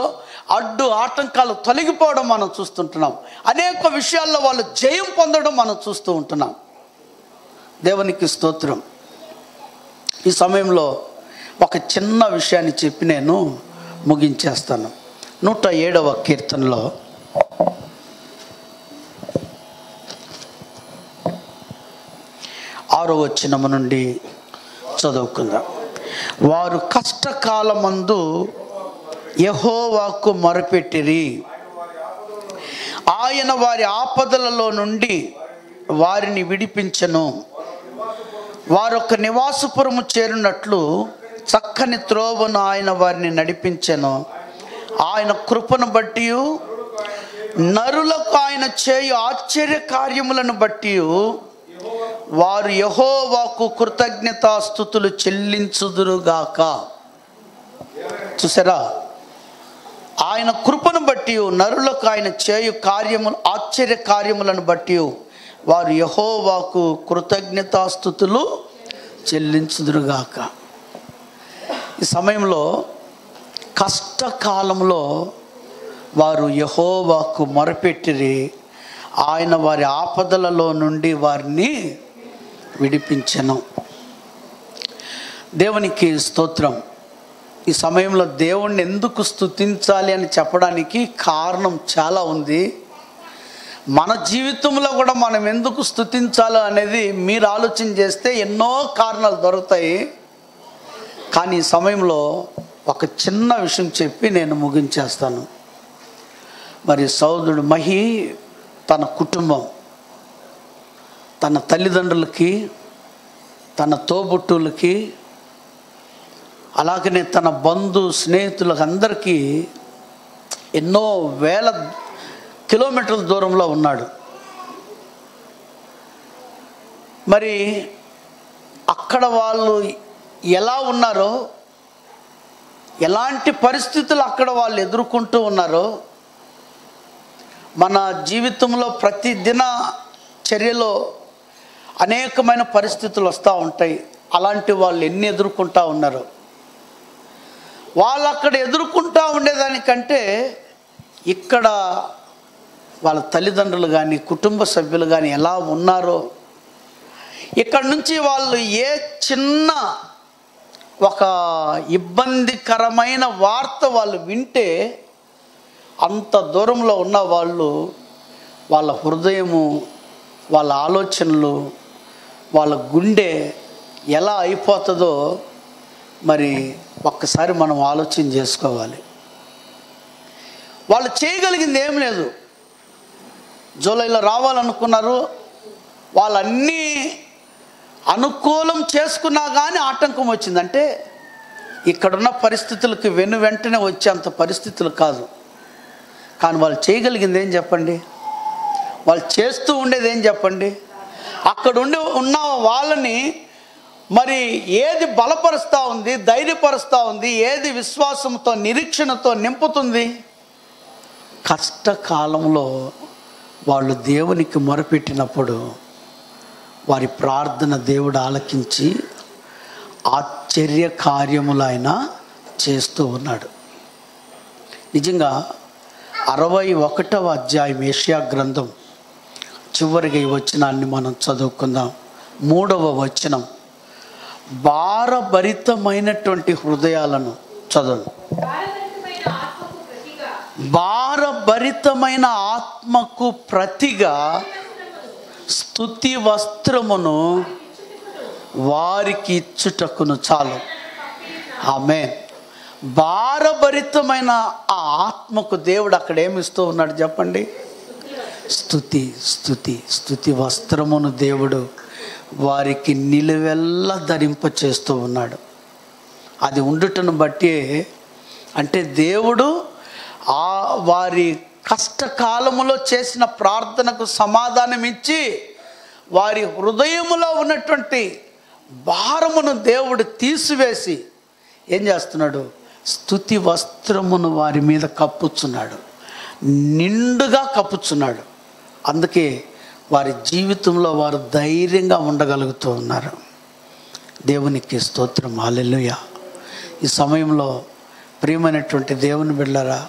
అడ్డు ఆటంకాలు తొలగిపోవడం మనం చూస్తుంటున్నాం. అనేక విషయాల్లో వాళ్ళు జయం పొందడం మనం చూస్తూ ఉంటున్నాం. దేవునికి స్తోత్రం. ఈ సమయంలో ఒక చిన్న విషయాన్ని చెప్పి నేను ముగించేస్తాను. 107వ కీర్తనలో 6వ వచనం నుండి చదువుకుందాం. వారు కష్టకాలమందు యెహోవాకు మొరపెట్టిరి, ఆయన వారి ఆపదలలో నుండి వారిని విడిపించెను. వారొక నివాసపురము చేరినట్లు చక్కని త్రోవను ఆయన వారిని నడిపించెను. ఆయన కృపను బట్టి నరులకు ఆయన చేయు ఆశ్చర్య కార్యములను బట్టి వారు యెహోవాకు కృతజ్ఞతాస్తుతులు చెల్లించుదురుగాక. చూసారా, ఆయన కృపను బట్టి నరులకు ఆయన చేయు కార్యములు ఆశ్చర్య కార్యములను బట్టి వారు యెహోవాకు కృతజ్ఞతాస్తుతులు చెల్లించుదురుగాక. ఈ సమయంలో కష్టకాలంలో వారు యెహోవాకు మొరపెట్టిరి, ఆయన వారి ఆపదలలో నుండి వారిని విడిపించెను. దేవునికి స్తోత్రం. ఈ సమయంలో దేవుణ్ణి ఎందుకు స్తుతించాలి అని చెప్పడానికి కారణం చాలా ఉంది. మన జీవితంలో కూడా మనం ఎందుకు స్తుతించాలో అనేది మీరు ఆలోచన చేస్తే ఎన్నో కారణాలు దొరుకుతాయి. కానీ ఈ సమయంలో ఒక చిన్న విషయం చెప్పి నేను ముగించేస్తాను. మరి సోదరుడు మహి తన కుటుంబం, తన తల్లిదండ్రులకి, తన తోబుట్టులకి, అలాగనే తన బంధు స్నేహితులకు అందరికీ ఎన్నో వేల కిలోమీటర్ల దూరంలో ఉన్నాడు. మరి అక్కడ వాళ్ళు ఎలా ఉన్నారో, ఎలాంటి పరిస్థితులు అక్కడ వాళ్ళు ఎదుర్కొంటూ ఉన్నారో, మన జీవితంలో ప్రతిదిన చర్యలో అనేకమైన పరిస్థితులు వస్తూ ఉంటాయి. అలాంటి వాళ్ళు ఎన్ని ఎదుర్కొంటూ ఉన్నారో, వాళ్ళు అక్కడ ఎదుర్కొంటూ ఉండేదానికంటే ఇక్కడ వాళ్ళ తల్లిదండ్రులు కానీ కుటుంబ సభ్యులు కానీ ఎలా ఉన్నారో, ఇక్కడ నుంచి వాళ్ళు ఏ చిన్న ఒక ఇబ్బందికరమైన వార్త వాళ్ళు వింటే అంత దూరంలో ఉన్న వాళ్ళు, వాళ్ళ హృదయము, వాళ్ళ ఆలోచనలు, వాళ్ళ గుండె ఎలా అయిపోతుందో మరి ఒక్కసారి మనం ఆలోచన చేసుకోవాలి. వాళ్ళు చేయగలిగింది ఏం లేదు. జూలైలో రావాలనుకున్నారు, వాళ్ళన్నీ అనుకూలం చేసుకున్నా కానీ ఆటంకం వచ్చిందంటే ఇక్కడున్న పరిస్థితులకి వెంటనే వచ్చేంత పరిస్థితులు కాదు. కానీ వాళ్ళు చేయగలిగింది ఏం చెప్పండి? వాళ్ళు చేస్తూ ఉండేది ఏం చెప్పండి? అక్కడ ఉన్న వాళ్ళని మరి ఏది బలపరుస్తూ ఉంది, ధైర్యపరుస్తూ ఉంది, ఏది విశ్వాసంతో నిరీక్షణతో నింపుతుంది? కష్టకాలంలో వాళ్ళు దేవునికి మొరపెట్టినప్పుడు వారి ప్రార్థన దేవుడు ఆలకించి ఆశ్చర్య కార్యములు ఆయన చేస్తూ ఉన్నాడు. నిజంగా 61వ అధ్యాయం యెషయా గ్రంథం చివరిగా ఈ వచనాన్ని మనం చదువుకుందాం. 3వ వచనం, భారభరితమైనటువంటి హృదయాలను చదవండి. భారభరితమైన ఆత్మకు ప్రతిగా స్తుతి వస్త్రమును వారికి ఇచ్చుటకును చాలు. ఆమేన్. భారభరితమైన ఆ ఆత్మకు దేవుడు అక్కడ ఏమిస్తూ ఉన్నాడు చెప్పండి? స్తుతి స్తుతి స్తుతి వస్త్రమును దేవుడు వారికి నిలువెల్లా ధరింప చేస్తూ ఉన్నాడు. అది ఉండుటను బట్టి అంటే దేవుడు వారి కష్టకాలములో చేసిన ప్రార్థనకు సమాధానం ఇచ్చి వారి హృదయములో ఉన్నటువంటి భారమును దేవుడు తీసివేసి ఏం చేస్తున్నాడు? స్తుతి వస్త్రమును వారి మీద కప్పుచున్నాడు, నిండుగా కప్పుచున్నాడు. అందుకే వారి జీవితంలో వారు ధైర్యంగా ఉండగలుగుతూ ఉన్నారు. దేవునికి స్తోత్రం. హల్లెలూయా. ఈ సమయంలో ప్రియమైనటువంటి దేవుని బిడ్డలారా,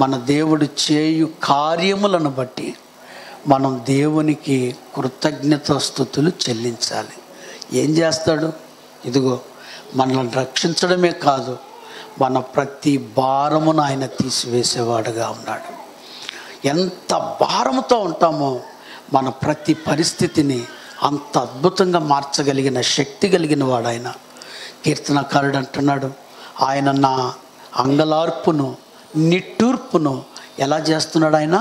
మన దేవుడు చేయు కార్యములను బట్టి మనం దేవునికి కృతజ్ఞతాస్తుతులు చెల్లించాలి. ఏం చేస్తాడు? ఇదిగో మనల్ని రక్షించడమే కాదు, మన ప్రతి భారమును ఆయన తీసివేసేవాడుగా ఉన్నాడు. ఎంత భారముతో ఉంటామో మన ప్రతి పరిస్థితిని అంత అద్భుతంగా మార్చగలిగిన శక్తి కలిగిన వాడు ఆయన. కీర్తనకారుడు అంటున్నాడు, ఆయన నా అంగలార్పును నిట్టూర్పును ఎలా చేస్తున్నాడు? ఆయన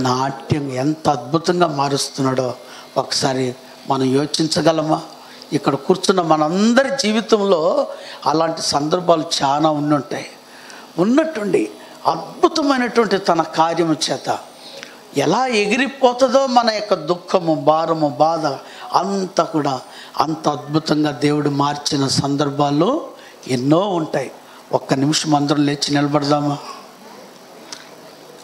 నాట్యం ఎంత అద్భుతంగా మారుస్తున్నాడో ఒకసారి మనం యోచించగలమా? ఇక్కడ కూర్చున్న మనందరి జీవితంలో అలాంటి సందర్భాలు చాలా ఉన్నట్టుండి అద్భుతమైనటువంటి తన కార్యము చేత ఎలా ఎగిరిపోతుందో మన యొక్క దుఃఖము, భారము, బాధ అంతా కూడా అంత అద్భుతంగా దేవుడు మార్చిన సందర్భాలు ఎన్నో ఉంటాయి. ఒక్క నిమిషం అందరం లేచి నిలబడదామా?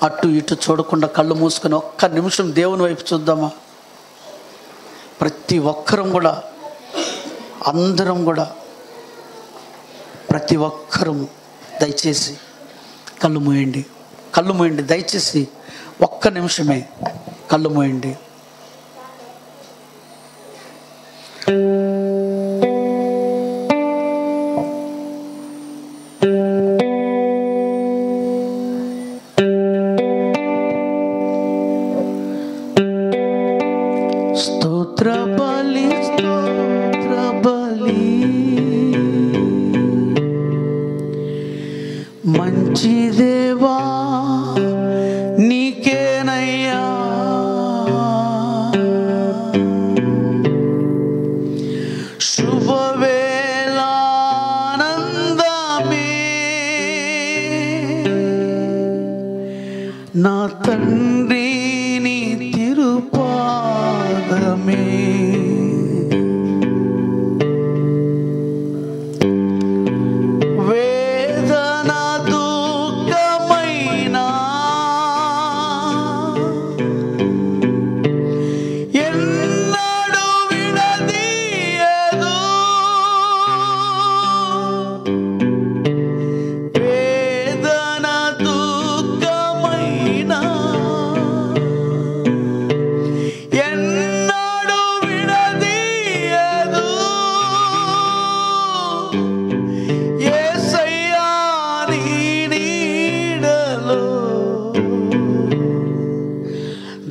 అటు ఇటు చూడకుండా కళ్ళు మూసుకొని ఒక్క నిమిషం దేవుని వైపు చూద్దామా? ప్రతి ఒక్కరం కూడా, అందరం కూడా, ప్రతి ఒక్కరం దయచేసి కళ్ళు మూయండి. దయచేసి ఒక్క నిమిషమే కళ్ళు మూయండి. స్తోత్ర బలి మంచి దేవా నీకేనయ్యా, శుభవేళానందమే నా తండ్రి నీ తిరుపాదమే.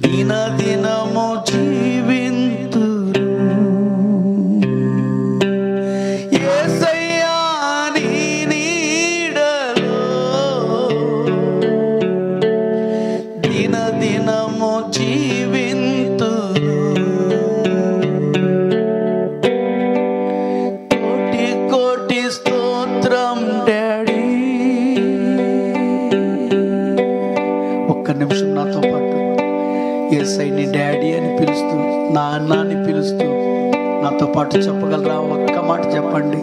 దినదినము జీవింతురు యేసయ్యా నీ నీడలో, దినదినము జీవింతురు. కోటి కోటి స్తోత్రం డాడీ. ఒక్క నిమిషం నాతో పాటు యేసయ్యని డాడీ అని పిలుస్తూ, నాన్న అని పిలుస్తూ నాతో పాటు చెప్పగలరా? ఒక్క మాట చెప్పండి.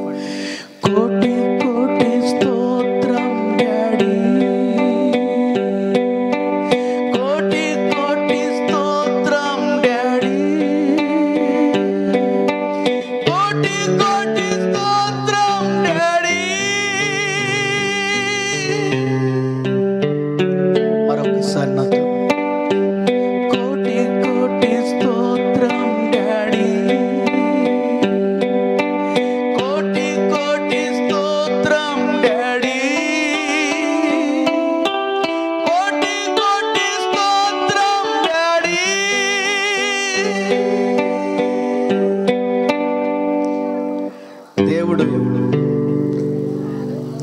కోటి కోటి స్తోత్రం డాడీ, కోటి కోటి స్తోత్రం డాడీ, కోటి కోటి స్తోత్రం డాడీ. మరొకసారి నాతో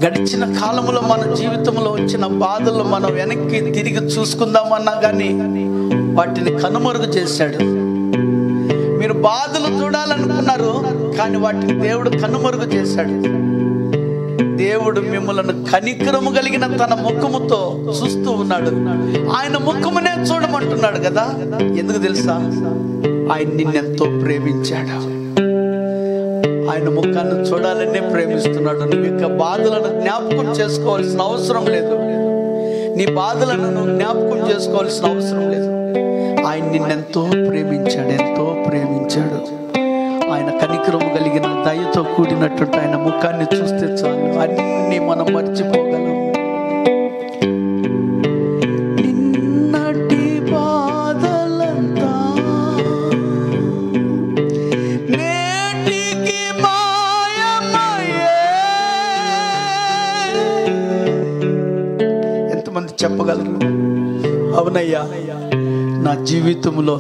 గడిచిన కాలంలో మన జీవితంలో వచ్చిన బాధలు మనం వెనక్కి తిరిగి చూసుకుందామన్నా కానీ వాటిని కనుమరుగు చేశాడు. మీరు బాధలు చూడాలనుకున్నారు కానీ వాటిని దేవుడు కనుమరుగు చేశాడు. దేవుడు మిమ్మల్ని కనికరము కలిగిన తన ముఖముతో చూస్తూ ఉన్నాడు. ఆయన ముఖమునే చూడమంటున్నాడు కదా. ఎందుకు తెలుసా? ఆయన నిన్నెంతో ప్రేమించాడు. ఆయన ముఖాన్ని చూడాలనే ప్రేమిస్తున్నాడు. నువ్వు యొక్క బాధలను జ్ఞాపకం చేసుకోవాల్సిన అవసరం లేదు. నీ బాధలను నువ్వు జ్ఞాపకం చేసుకోవాల్సిన అవసరం లేదు. ఆయన నిన్నెంతో ప్రేమించాడు, ఎంతో ప్రేమించాడు. ఆయన కనికరము కలిగిన దయతో కూడినటువంటి ఆయన ముఖాన్ని చూస్తే చాలు, అన్నీ మనం మర్చిపోగలం. చెప్పగలరు? అవునయ్యా, నా జీవితంలో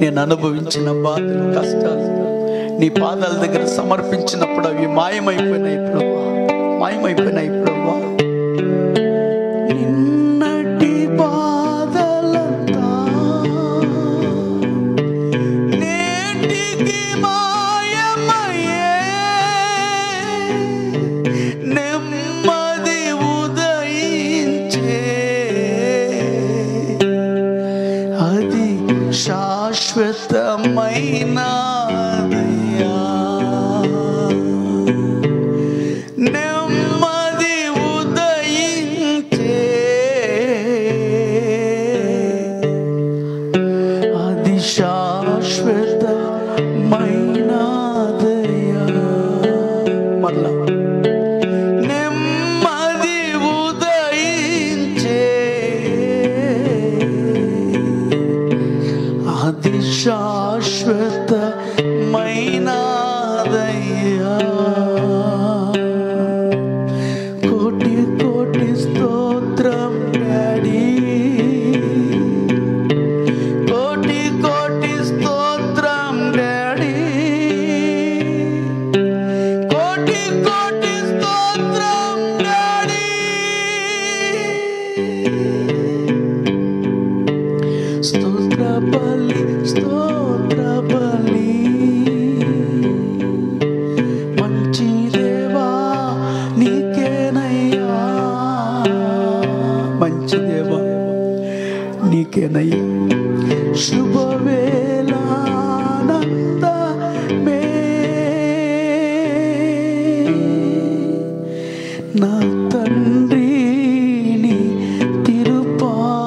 నేను అనుభవించిన బాధలు, కష్టాలు నీ పాదాల దగ్గర సమర్పించినప్పుడు అవి మాయమైపోయినాయి ప్రభువా, మాయమైపోయినాయి ప్రభువా. నిన్నటి బాధలంతా నేటికి మాయమయ్యే, నెమ్మది ఉదయించే, అది శాశ్వతమైనదయ్యా. నెమ్మది ఉదయించే, అది శాశ్వతమైనదయ్యా. మళ్ళా నెమ్మది ఉదయించే, అది శాశ్వతమైనదయ్యా. కోటి కోటి స్తోత్రం డాడీ, కోటి కోటి స్తోత్రం డాడీ, కోటి కోటి స్తోత్రం డాడీ. స్తోత్ర బలి, స్తోత్ర బలి, మంచి దేవా నీకేనయ్యా, మంచి దేవా నీకేనయ్యా. శుభవేళానందమే నా తండ్రి నీ తిరుపాదమే.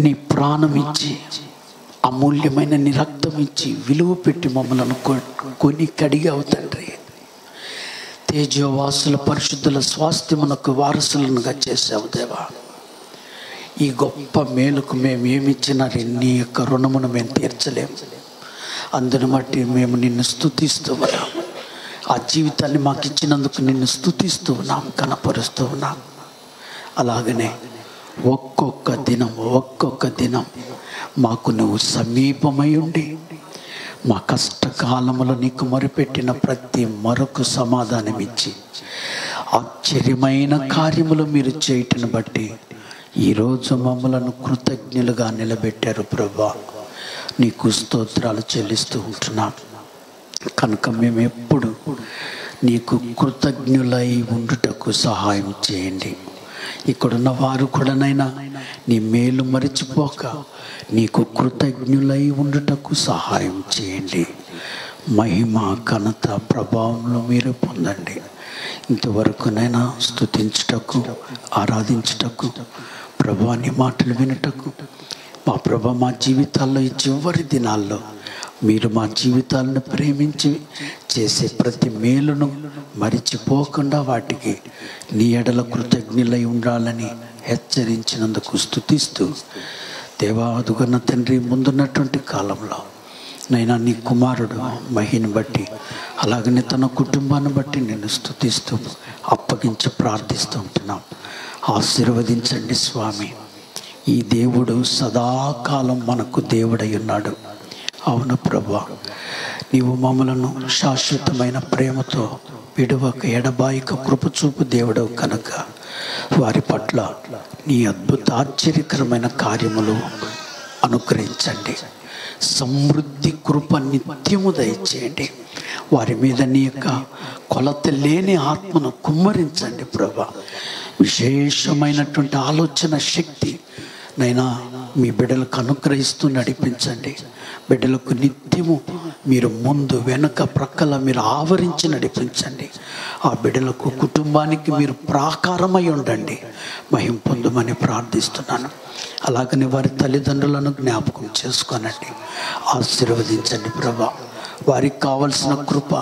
నీ ప్రాణం ఇచ్చి, అమూల్యమైన నీ రక్తం ఇచ్చి, విలువ పెట్టి మమ్మల్ని కొని కడిగావు తండ్రి. తేజోవాసుల పరిశుద్ధుల స్వాస్థ్యమునకు వారసులనుగా చేసావు దేవా. ఈ గొప్ప మేలుకు మేము ఏమిచ్చినా నీ యొక్క రుణమును మేము తీర్చలేము. అందుని బట్టి మేము నిన్ను స్తుతిస్తూ ఉన్నాం. ఆ జీవితాన్ని మాకు ఇచ్చినందుకు నిన్ను స్తుతిస్తూ ఉన్నాం, కనపరుస్తూ ఉన్నాం. అలాగనే ఒక్కొక్క దినం మాకు నువ్వు సమీపమై ఉండి మా కష్టకాలములో నీకు మొరపెట్టిన ప్రతి మరొక సమాధానం ఇచ్చి ఆశ్చర్యమైన కార్యములు మీరు చేయటను బట్టి ఈరోజు మమ్మలను కృతజ్ఞులుగా నిలబెట్టారు ప్రభా. నీకు స్తోత్రాలు చెల్లిస్తూ ఉంటున్నాం. కనుక మేము ఎప్పుడు నీకు కృతజ్ఞులై ఉండుటకు సహాయం చేయండి. ఇక్కడున్న వారు కూడానైనా నీ మేలు మరిచిపోక నీకు కృతజ్ఞులై ఉండుటకు సహాయం చేయండి. మహిమ ఘనత ప్రభావంలో మీరు పొందండి. ఇంతవరకునైనా స్తుతించుటకు, ఆరాధించుటకు, ప్రభా నీ మాటలు వినుటకు, మా ప్రభా మా జీవితాల్లో ఈ చివరి దినాల్లో మీరు మా జీవితాలను ప్రేమించి చేసే ప్రతి మేలును మరిచిపోకుండా వాటికి నీ ఎడల కృతజ్ఞులై ఉండాలని హెచ్చరించినందుకు స్తుతిస్తూ, దేవా అదుగన్న తండ్రి, ముందున్నటువంటి కాలంలో నైనా నీ కుమారుడు మహిని బట్టి, అలాగనే తన కుటుంబాన్ని బట్టి నేను స్తుతిస్తూ అప్పగించి ప్రార్థిస్తూ ఉంటున్నాం. ఆశీర్వదించండి స్వామి. ఈ దేవుడు సదాకాలం మనకు దేవుడై ఉన్నాడు. అవును ప్రభా, నీవు మమ్మలను శాశ్వతమైన ప్రేమతో విడువక ఎడబాయిక కృపచూపు దేవుడవు కనుక వారి పట్ల నీ అద్భుత ఆశ్చర్యకరమైన కార్యములు అనుగ్రహించండి. సమృద్ధి కృప నిత్యము దయచేయండి. వారి మీద నీ యొక్క కొలత లేని ఆత్మను కుమ్మరించండి ప్రభా. విశేషమైనటువంటి ఆలోచన శక్తి నైనా మీ బిడ్డలకు అనుగ్రహిస్తూ నడిపించండి. బిడ్డలకు నిత్యము మీరు ముందు వెనుక ప్రక్కల మీరు ఆవరించి నడిపించండి. ఆ బిడ్డలకు కుటుంబానికి మీరు ప్రాకారమై ఉండండి. మహిమ పొందమని ప్రార్థిస్తున్నాను. అలాగనే వారి తల్లిదండ్రులను జ్ఞాపకం చేసుకోనండి, ఆశీర్వదించండి ప్రభా. వారికి కావలసిన కృప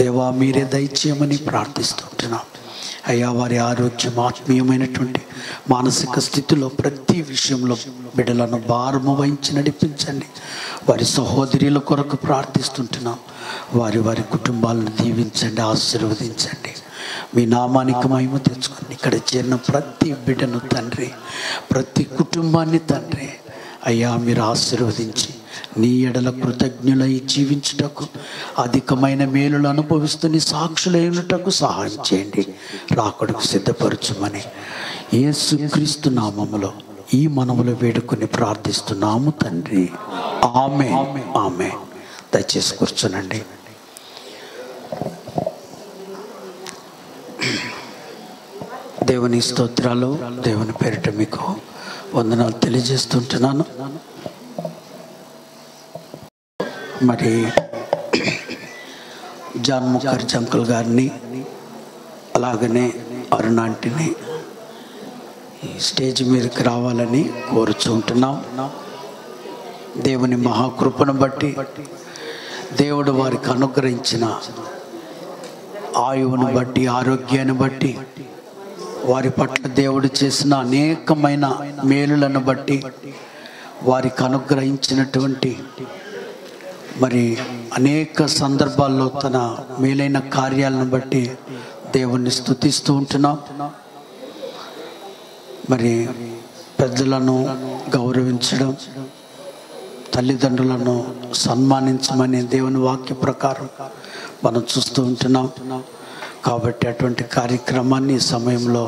దేవా మీరే దయచేయమని ప్రార్థిస్తుంటున్నాం. అయ్యా, వారి ఆరోగ్యం, ఆత్మీయమైనటువంటి మానసిక స్థితిలో ప్రతి విషయంలో బిడ్డలను భారము వహించి నడిపించండి. వారి సహోదరుల కొరకు ప్రార్థిస్తుంటున్నాం. వారి వారి కుటుంబాలను దీవించండి, ఆశీర్వదించండి. మీ నామానికి మహిమ తెచ్చుకోండి. ఇక్కడ చేరిన ప్రతి బిడ్డను తండ్రి, ప్రతి కుటుంబాన్ని తండ్రి అయ్యా మీరు ఆశీర్వదించి నీ ఎడల కృతజ్ఞులై జీవించుటకు, అధికమైన మేలులు అనుభవిస్తూ నీ సాక్షులైనటకు సహాయం చేయండి. రాకడకు సిద్ధపరచుమని యేసుక్రీస్తు నామములో ఈ మనములు వేడుకొని ప్రార్థిస్తున్నాము తండ్రి. ఆమేన్. ఆమేన్. దయచేసి కూర్చోనండి. దేవుని స్తోత్రాలు. దేవుని పేరిట మీకు వందనాలు తెలియజేస్తుంటున్నాను. మరి జాన్ ముఖర్జీ అంకుల్ గారిని అలాగనే అరుణాంటిని ఈ స్టేజ్ మీదకి రావాలని కోరుచుంటున్నాం. దేవుని మహాకృపను బట్టి, దేవుడు వారికి అనుగ్రహించిన ఆయువును బట్టి, ఆరోగ్యాన్ని బట్టి, వారి పట్ల దేవుడు చేసిన అనేకమైన మేలులను బట్టి, వారికి అనుగ్రహించినటువంటి మరి అనేక సందర్భాల్లో తన మేలైన కార్యాలను బట్టి దేవుణ్ణి స్తుతిస్తూ ఉంటున్నాం. మరి పెద్దలను గౌరవించడం, తల్లిదండ్రులను సన్మానించమని దేవుని వాక్య ప్రకారం మనం చూస్తూ ఉంటున్నాం. కాబట్టి అటువంటి కార్యక్రమాన్ని ఈ సమయంలో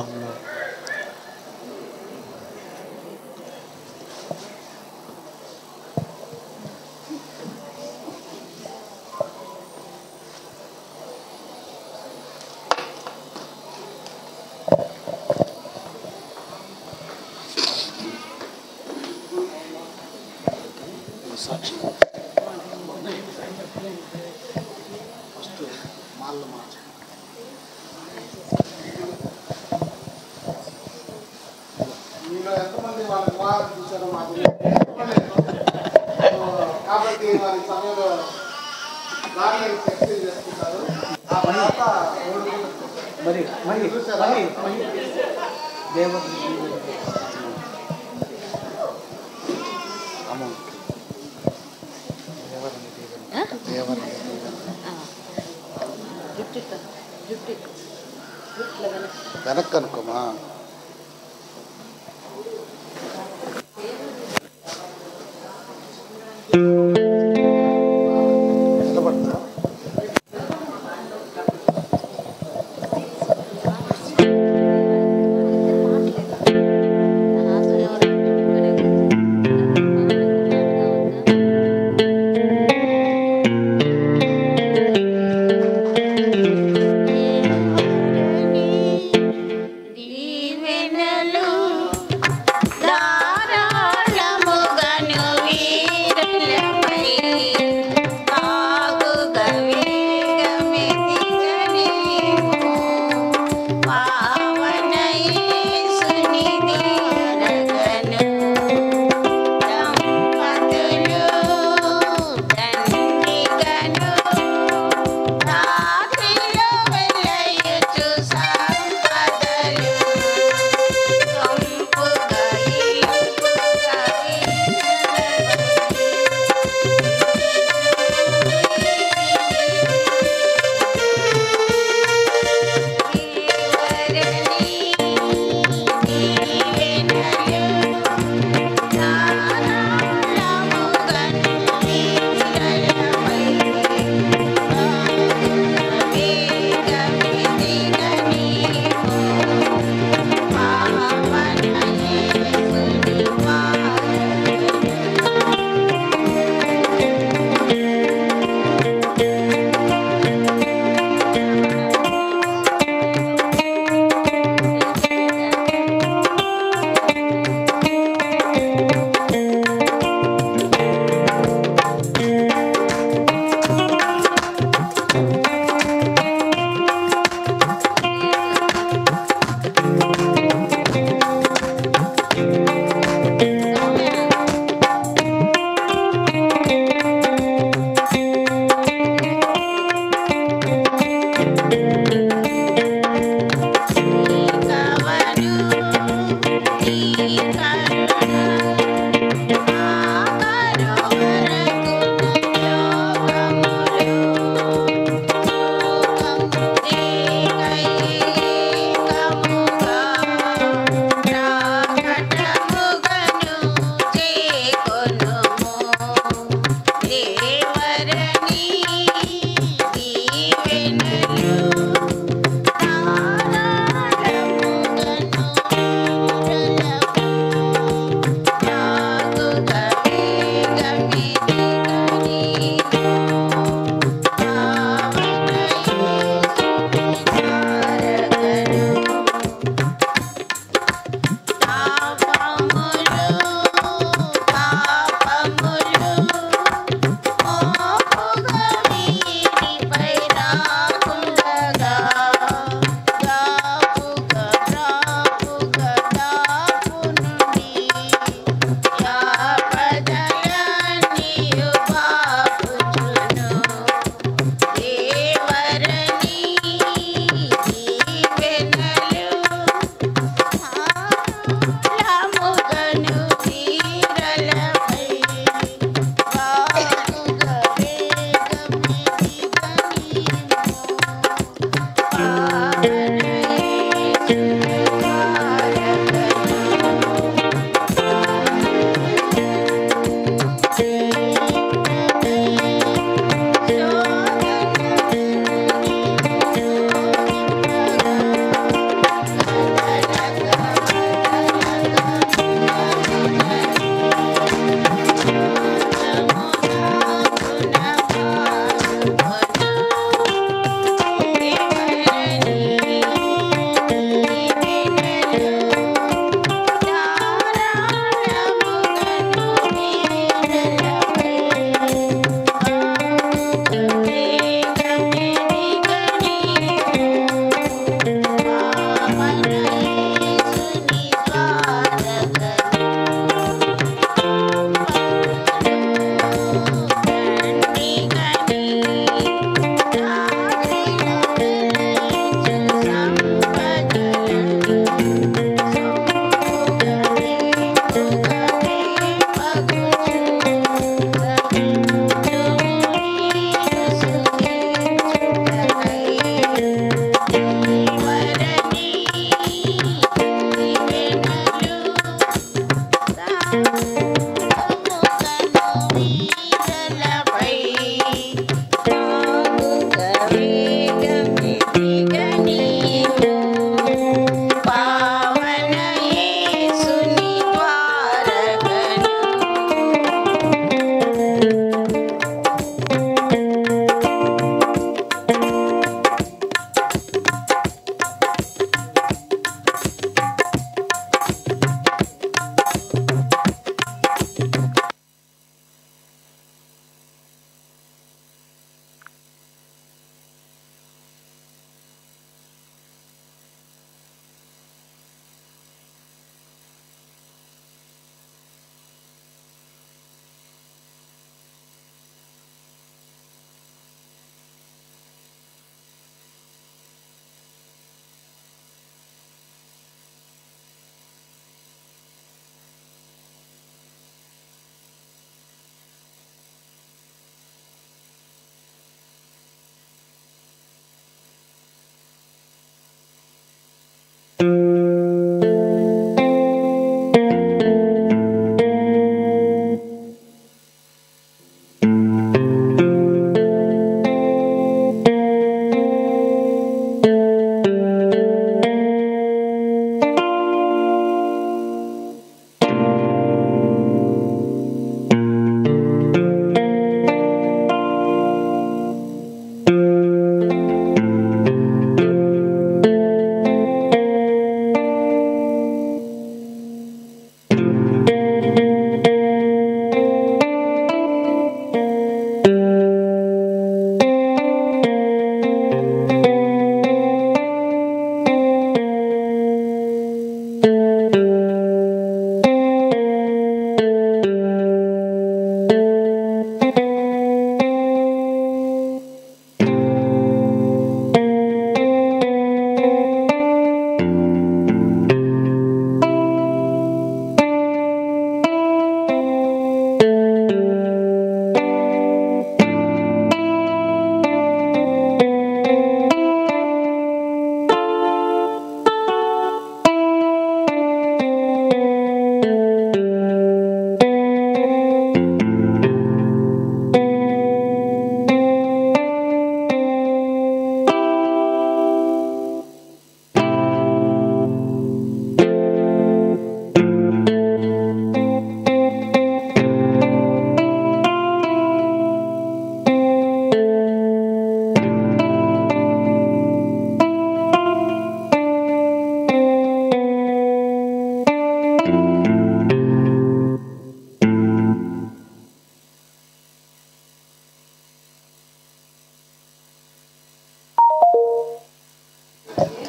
కాబట్టి వారి సమయంలో చేసుకుంటారు. ఆ తర్వాత వెనక్కి అనుకోమా.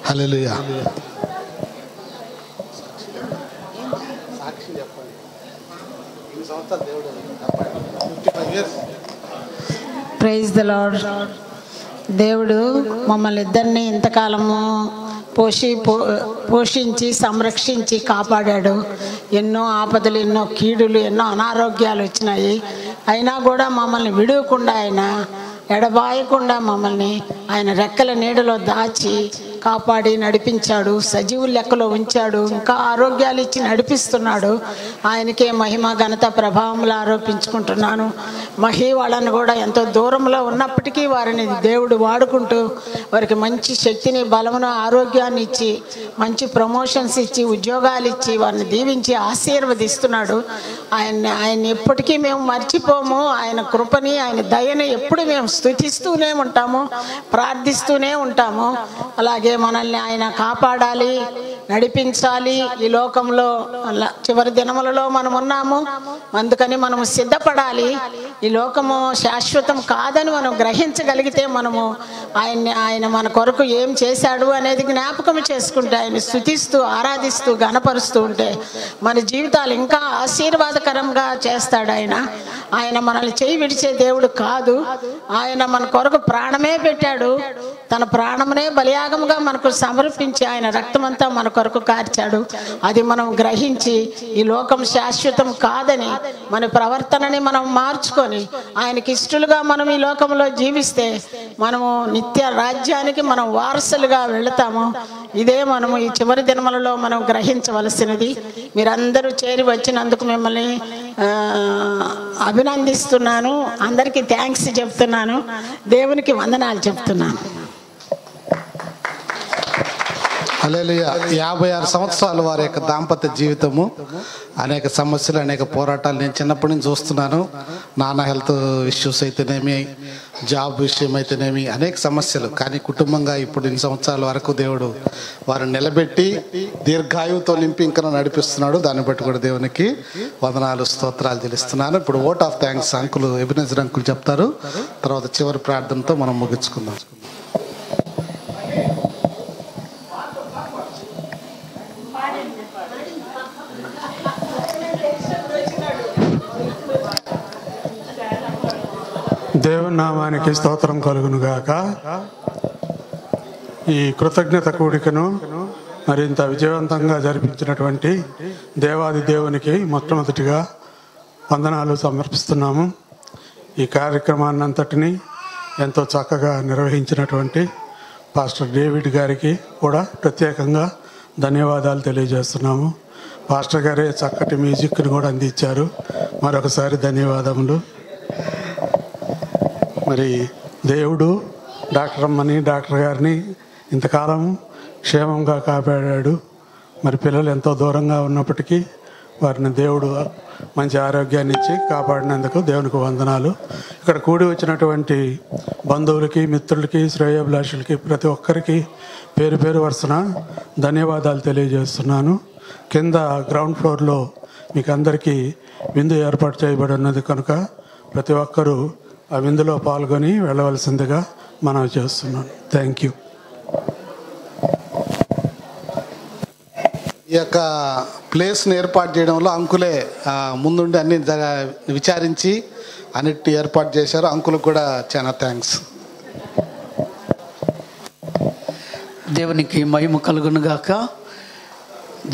హల్లెలూయా. Praise the lord. దేవుడు మమ్మల్ని ఇద్దరిని ఇంతకాలము పోషించి సంరక్షించి కాపాడాడు. ఎన్నో ఆపదలు, ఎన్నో కీడులు, ఎన్నో అనారోగ్యాలు వచ్చినాయి. అయినా కూడా మమ్మల్ని విడవకుండా ఆయన ఎడబాయకుండా మమ్మల్ని ఆయన రెక్కల నీడలో దాచి కాపాడి నడిపించాడు. సజీవుల లెక్కలో ఉంచాడు. ఇంకా ఆరోగ్యాలు ఇచ్చి నడిపిస్తున్నాడు. ఆయనకే మహిమ ఘనత ప్రభావములు ఆరోపించుకుంటున్నాను. వాళ్ళని కూడా ఎంతో దూరంలో ఉన్నప్పటికీ వారిని దేవుడు వాడుకుంటూ వారికి మంచి శక్తిని, బలమును, ఆరోగ్యాన్ని ఇచ్చి మంచి ప్రమోషన్స్ ఇచ్చి ఉద్యోగాలు ఇచ్చి వారిని దీవించి ఆశీర్వదిస్తున్నాడు. ఆయన ఎప్పటికీ మేము మర్చిపోము. ఆయన కృపని, ఆయన దయని ఎప్పుడు మేము స్తుతిస్తూనే ఉంటాము, ప్రార్థిస్తూనే ఉంటాము. అలాగే మనల్ని ఆయన కాపాడాలి, నడిపించాలి. ఈ లోకంలో చివరి దినములలో మనం ఉన్నాము. అందుకని మనము సిద్ధపడాలి. ఈ లోకము శాశ్వతం కాదని మనం గ్రహించగలిగితే మనము ఆయన మన కొరకు ఏం చేశాడు అనేది జ్ఞాపకం చేసుకుంటే, ఆయన స్తుతిస్తూ ఆరాధిస్తూ గణపరుస్తూ ఉంటే మన జీవితాలు ఇంకా ఆశీర్వాదకరంగా చేస్తాడు. ఆయన మనల్ని చేయి విడిచే దేవుడు కాదు. ఆయన మన కొరకు ప్రాణమే పెట్టాడు. తన ప్రాణమునే బలియాగముగా మనకు సమర్పించి ఆయన రక్తమంతా మన కొరకు కార్చాడు. అది మనం గ్రహించి ఈ లోకం శాశ్వతం కాదని మన ప్రవర్తనని మనం మార్చుకొని ఆయనకి ఇష్టలుగా మనం ఈ లోకంలో జీవిస్తే మనము నిత్య రాజ్యానికి మనం వారసులుగా వెళతాము. ఇదే మనము ఈ చివరి దినములలో మనం గ్రహించవలసినది. మీరందరూ చేరి వచ్చినందుకు మిమ్మల్ని అభినందిస్తున్నాను. అందరికీ థ్యాంక్స్ చెప్తున్నాను. దేవునికి వందనాలు చెప్తున్నాను. హల్లెలూయా. 56 సంవత్సరాలు వారి యొక్క దాంపత్య జీవితము, అనేక సమస్యలు, అనేక పోరాటాలు నేను చిన్నప్పటి నుంచి చూస్తున్నాను. నాన్న హెల్త్ ఇష్యూస్ అయితేనేమి, జాబ్ విషయం అయితేనేమి, అనేక సమస్యలు. కానీ కుటుంబంగా ఇప్పుడు ఇన్ని సంవత్సరాల వరకు దేవుడు వారిని నిలబెట్టి దీర్ఘాయువుతో నింపి ఇంకా నడిపిస్తున్నాడు. దాన్ని బట్టి కూడా దేవునికి వందనాలు, స్తోత్రాలు చెల్లిస్తున్నాను. ఇప్పుడు vote of thanks uncle, Ebenezer uncle చెప్తారు. తర్వాత చివరి ప్రార్థనతో మనం ముగించుకుందాం. దేవుని నామానికి స్తోత్రం కలుగును గాక. ఈ కృతజ్ఞత కూడికను మరింత విజయవంతంగా జరిపించినటువంటి దేవాది దేవునికి మొట్టమొదటిగా వందనాలు సమర్పిస్తున్నాము. ఈ కార్యక్రమాన్ని అంతటినీ ఎంతో చక్కగా నిర్వహించినటువంటి పాస్టర్ డేవిడ్ గారికి కూడా ప్రత్యేకంగా ధన్యవాదాలు తెలియజేస్తున్నాము. పాస్టర్ గారే చక్కటి మ్యూజిక్ని కూడా అందించారు. మరొకసారి ధన్యవాదములు. మరి దేవుడు డాక్టర్ గారిని ఇంతకాలం క్షేమంగా కాపాడాడు. మరి పిల్లలు ఎంతో దూరంగా ఉన్నప్పటికీ వారిని దేవుడు మంచి ఆరోగ్యాన్ని ఇచ్చి కాపాడినందుకు దేవునికి వందనాలు. ఇక్కడ కూడి వచ్చినటువంటి బంధువులకి, మిత్రులకి, శ్రేయోభిలాషులకి ప్రతి ఒక్కరికి పేరు పేరు వరుసన ధన్యవాదాలు తెలియజేస్తున్నాను. కింద గ్రౌండ్ ఫ్లోర్లో మీకు అందరికీ విందు ఏర్పాటు చేయబడి ఉన్నది కనుక ప్రతి ఒక్కరూ ఆ విందులో పాల్గొని వెళ్ళవలసిందిగా మనవి చేస్తున్నాను. Thank you. ఈ యొక్క ప్లేస్ని ఏర్పాటు చేయడంలో అంకులే ముందుండి అన్ని విచారించి అన్నిటి ఏర్పాటు చేశారు. అంకులకు కూడా చాలా థ్యాంక్స్. దేవునికి మహిమ కలుగునుగాక.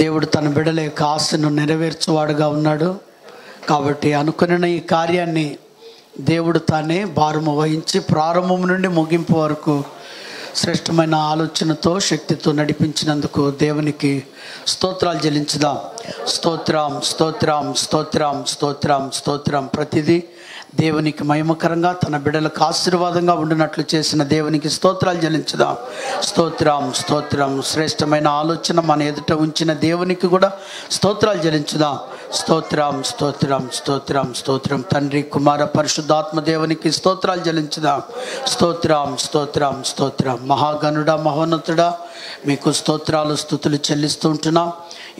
దేవుడు తన బిడ్డల యొక్క ఆశను నెరవేర్చువాడుగా ఉన్నాడు. కాబట్టి అనుకున్న ఈ కార్యాన్ని దేవుడు తానే భారము వహించి ప్రారంభం నుండి ముగింపు వరకు శ్రేష్టమైన ఆలోచనతో, శక్తితో నడిపించినందుకు దేవునికి స్తోత్రాలు చెల్లించుదాం. స్తోత్రం, స్తోత్రం, స్తోత్రం, స్తోత్రం, స్తోత్రం. ప్రతిదీ దేవునికి మహిమకరంగా తన బిడ్డలకు ఆశీర్వాదంగా ఉండినట్లు చేసిన దేవునికి స్తోత్రాలు చెల్లించుదాం. స్తోత్రం, స్తోత్రం. శ్రేష్టమైన ఆలోచన మన ఎదుట ఉంచిన దేవునికి కూడా స్తోత్రాలు చెల్లించుదాం. స్తోత్రం, స్తోత్రం, స్తోత్రం, స్తోత్రం. తండ్రి, కుమార, పరిశుద్ధాత్మ దేవునికి స్తోత్రాలు చెల్లించుదాం. స్తోత్రం, స్తోత్రం, స్తోత్రం. మహాగణుడా, మహోన్నతుడా, మీకు స్తోత్రాలు, స్తుతులు చెల్లిస్తూ ఉంటున్నాం.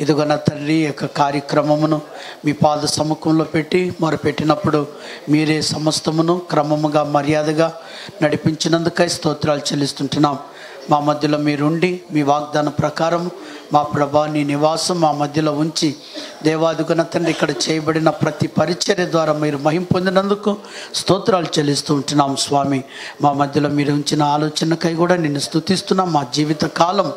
ఇదిగో నా తండ్రి, యొక్క కార్యక్రమమును మీ పాద సముఖంలో పెట్టి మొరపెట్టినప్పుడు మీరే సమస్తమును క్రమముగా, మర్యాదగా నడిపించినందుకై స్తోత్రాలు చెల్లిస్తుంటున్నాం. మా మధ్యలో మీరుండి మీ వాగ్దాన ప్రకారం మా ప్రభా నీ నివాసం మా మధ్యలో ఉంచి దేవాదిగుణ తండ్రి ఇక్కడ చేయబడిన ప్రతి పరిచర్య ద్వారా మీరు మహిమ పొందినందుకు స్తోత్రాలు చెల్లిస్తూ ఉంటున్నాం. స్వామి, మా మధ్యలో మీరు ఉంచిన ఆలోచనకై కూడా నిన్ను స్తుతిస్తున్నాం. మా జీవిత కాలం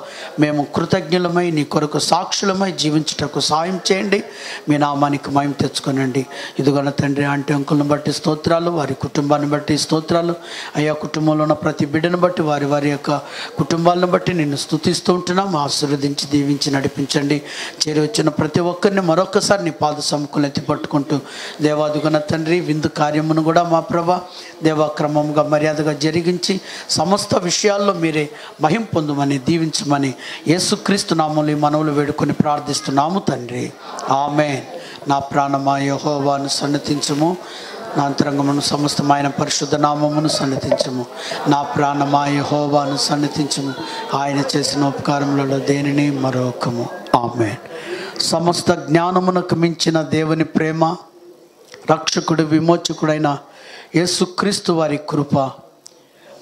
మేము కృతజ్ఞులమై నీ కొరకు సాక్షులమై జీవించుటకు సాయం చేయండి. మీ నామానికి మహిమ తెచ్చుకోనండి. ఇదిగోన తండ్రి, ఆంటీ అంకులను బట్టి స్తోత్రాలు, వారి కుటుంబాన్ని బట్టి స్తోత్రాలు అయ్యా. కుటుంబంలో ఉన్న ప్రతి బిడ్డను బట్టి వారి వారి యొక్క కుటుంబాలను బట్టి నిన్ను స్తుతిస్తూ ఉంటున్నాం. ఆశీర్వదించి దీవించి నడిపించండి. చేరి వచ్చిన ప్రతి ఒక్కరిని మరొకసారి నీ పాద సముఖంలో ఎత్తి పట్టుకుంటూ దేవాదిగుణ తండ్రి, విందు కార్యమును కూడా మా ప్రభ దేవాక్రమంగా మర్యాదగా జరిగించి సమస్త విషయాల్లో మీరే మహిమ పొందుమని దీవించమని యేసుక్రీస్తు నామములో ఈ మనవులు వేడుకొని ప్రార్థిస్తున్నాము తండ్రి. ఆమేన్. నా ప్రాణమా యెహోవాను సన్నతించుము, నా అంతరంగమును సమస్తమైన పరిశుద్ధ నామమును సన్నతించము. నా ప్రాణమా యెహోవాను సన్నతించము, ఆయన చేసిన ఉపకారములలో దేనిని మరొకము. ఆమేన్. సమస్త జ్ఞానమునకు మించిన దేవుని ప్రేమ, రక్షకుడు విమోచకుడైన యేసుక్రీస్తు వారి కృప,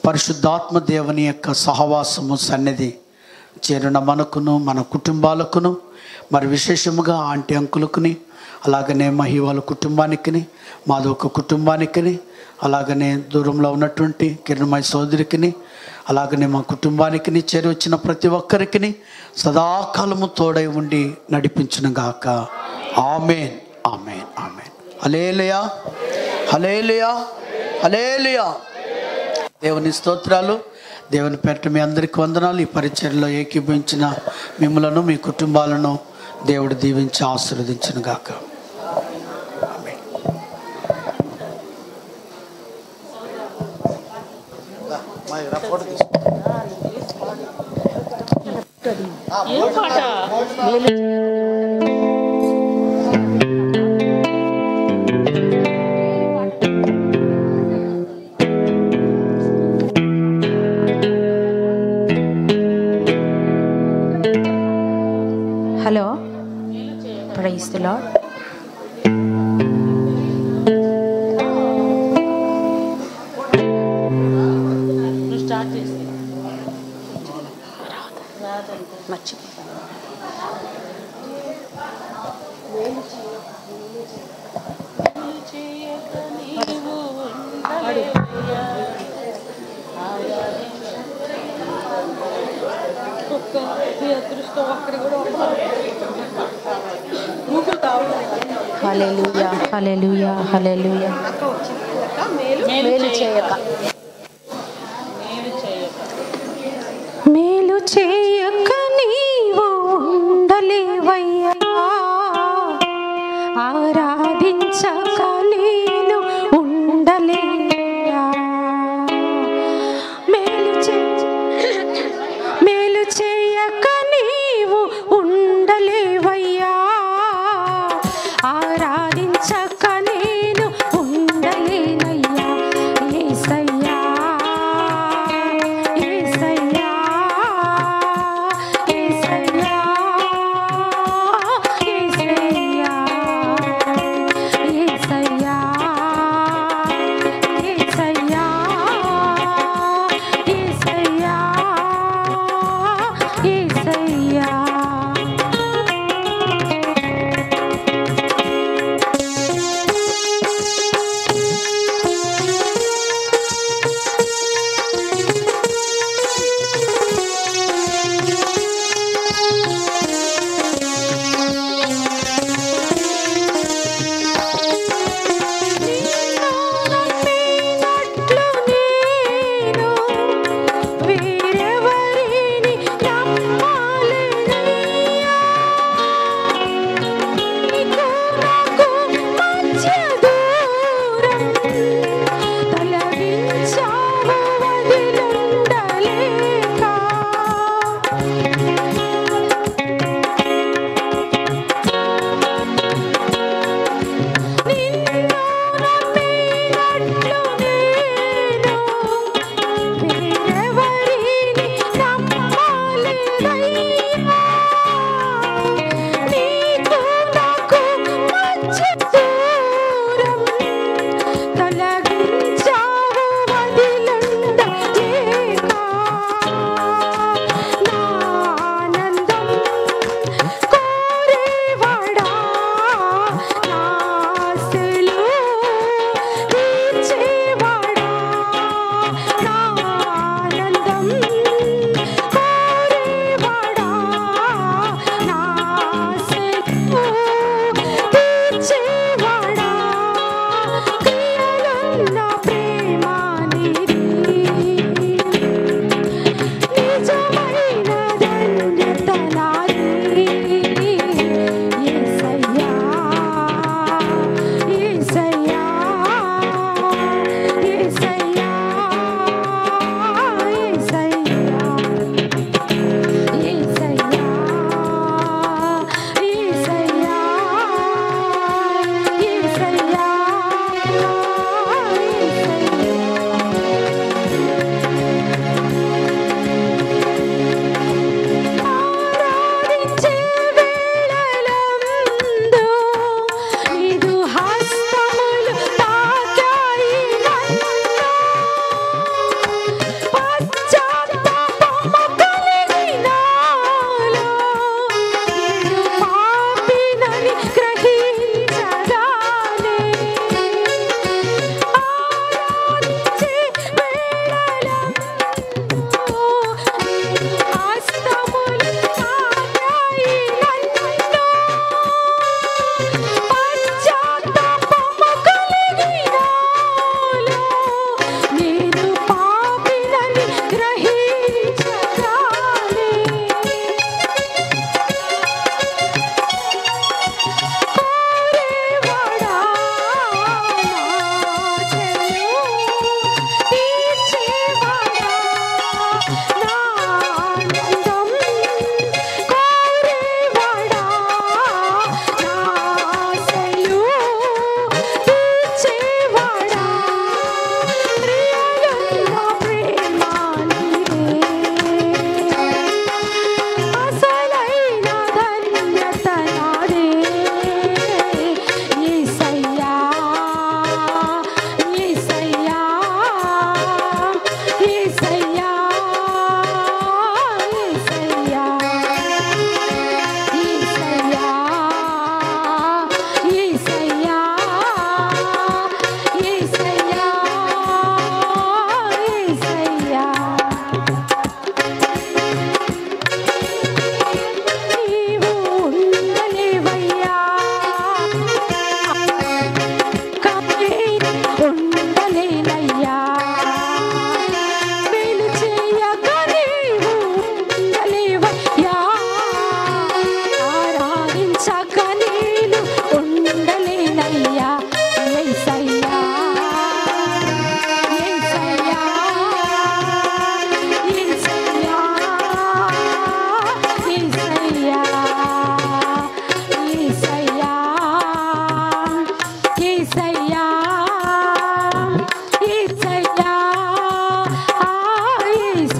పరిశుద్ధాత్మ దేవుని యొక్క సహవాసము, సన్నిధి చేరిన మనకును మన కుటుంబాలకును, మరి విశేషముగా ఆంటీ అంకులకుని, అలాగనే మహి వాళ్ళ కుటుంబానికి, మాదొక కుటుంబానికి, అలాగనే దూరంలో ఉన్నటువంటి కిరణమయ సోదరికిని, అలాగనే మా కుటుంబానికి చేరి వచ్చిన ప్రతి ఒక్కరికి సదాకాలము తోడై ఉండి నడిపించునుగాక. ఆమేన్, ఆమేన్, ఆమేన్. హల్లెలూయా, హల్లెలూయా, హల్లెలూయా. దేవుని స్తోత్రాలు. దేవుని పేరిట మీ అందరికీ వందనాలు. ఈ పరిచర్యలో ఏకీభవించిన మిమ్మలను, మీ కుటుంబాలను దేవుడు దీవించి ఆశీర్వదించునుగాక. Amen. Hello, praise the lord. Hallelujah, hallelujah, hallelujah. మేలు చేయక, మేలు చేయక నీవు ఆరాధించక నేను ఉండలేనయ్యా. యేసయ్యా యేసయ్యా యేసయ్యా యేసయ్యా యేసయ్యా యేసయ్యా యేసయ్యా యేసయ్యా.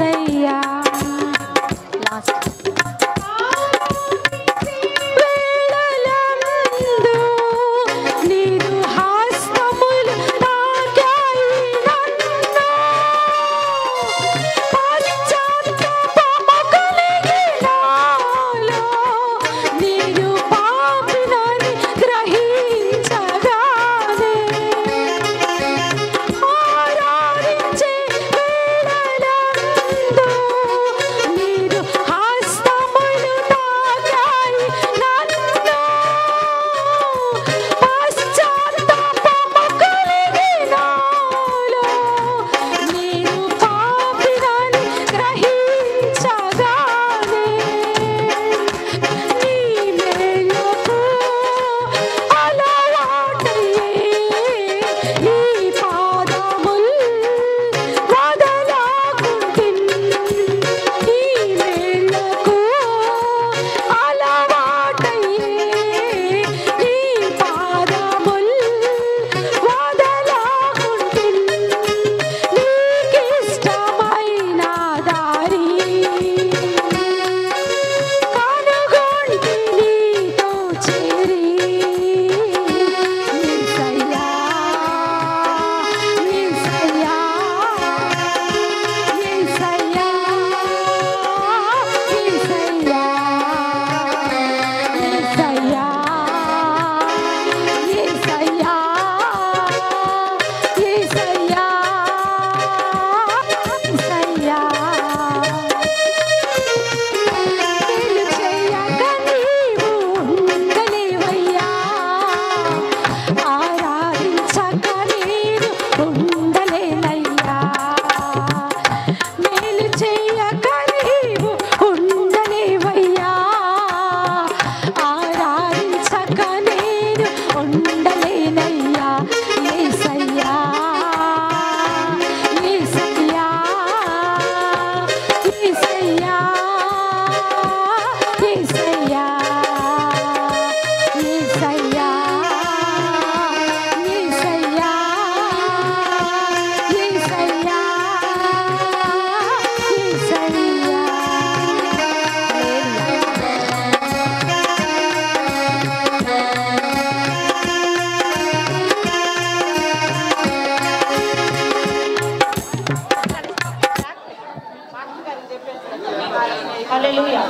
యేసయ్యా వేళలందు నీదు హస్తములు తాకాయి నన్ను పశ్చాత్తాపము కలిగి నాలో నీదు పాపినని గ్రహించగానే ఆరాధించే వేళలందు నీదు హస్తములు తాకాయి నన్ను పశ్చాత్తాపము కలిగి నాలో నీదు పాపినని గ్రహించగానే నీ మేలుకు అలవాటయ్యే నీ పాదముల్ వదలకుంటిన్ నీ మేలుకు అలవాటయ్యే నీ పాదముల్ వదలకుంటిన్ నీకిష్టమైన దారి కనుగొంటి నీతో చేరి యేసయ్యా యేసయ్యా యేసయ్యా యేసయ్యా యేసయ్యా యేసయ్యా యేసయ్యా యేసయ్యా మేలు చేయక నీవు ఉండలేవయ్యా ఆరాధించక నేను ఉండలేనయ్యా మేలు చేయక నీవు ఉండలేవయ్యా ఆరాధించక నేను ఉండలేనయ్యా యేసయ్యా యేసయ్యా యేసయ్యా యేసయ్యా యేసయ్యా యేసయ్యా యేసయ్యా హల్లెలూయా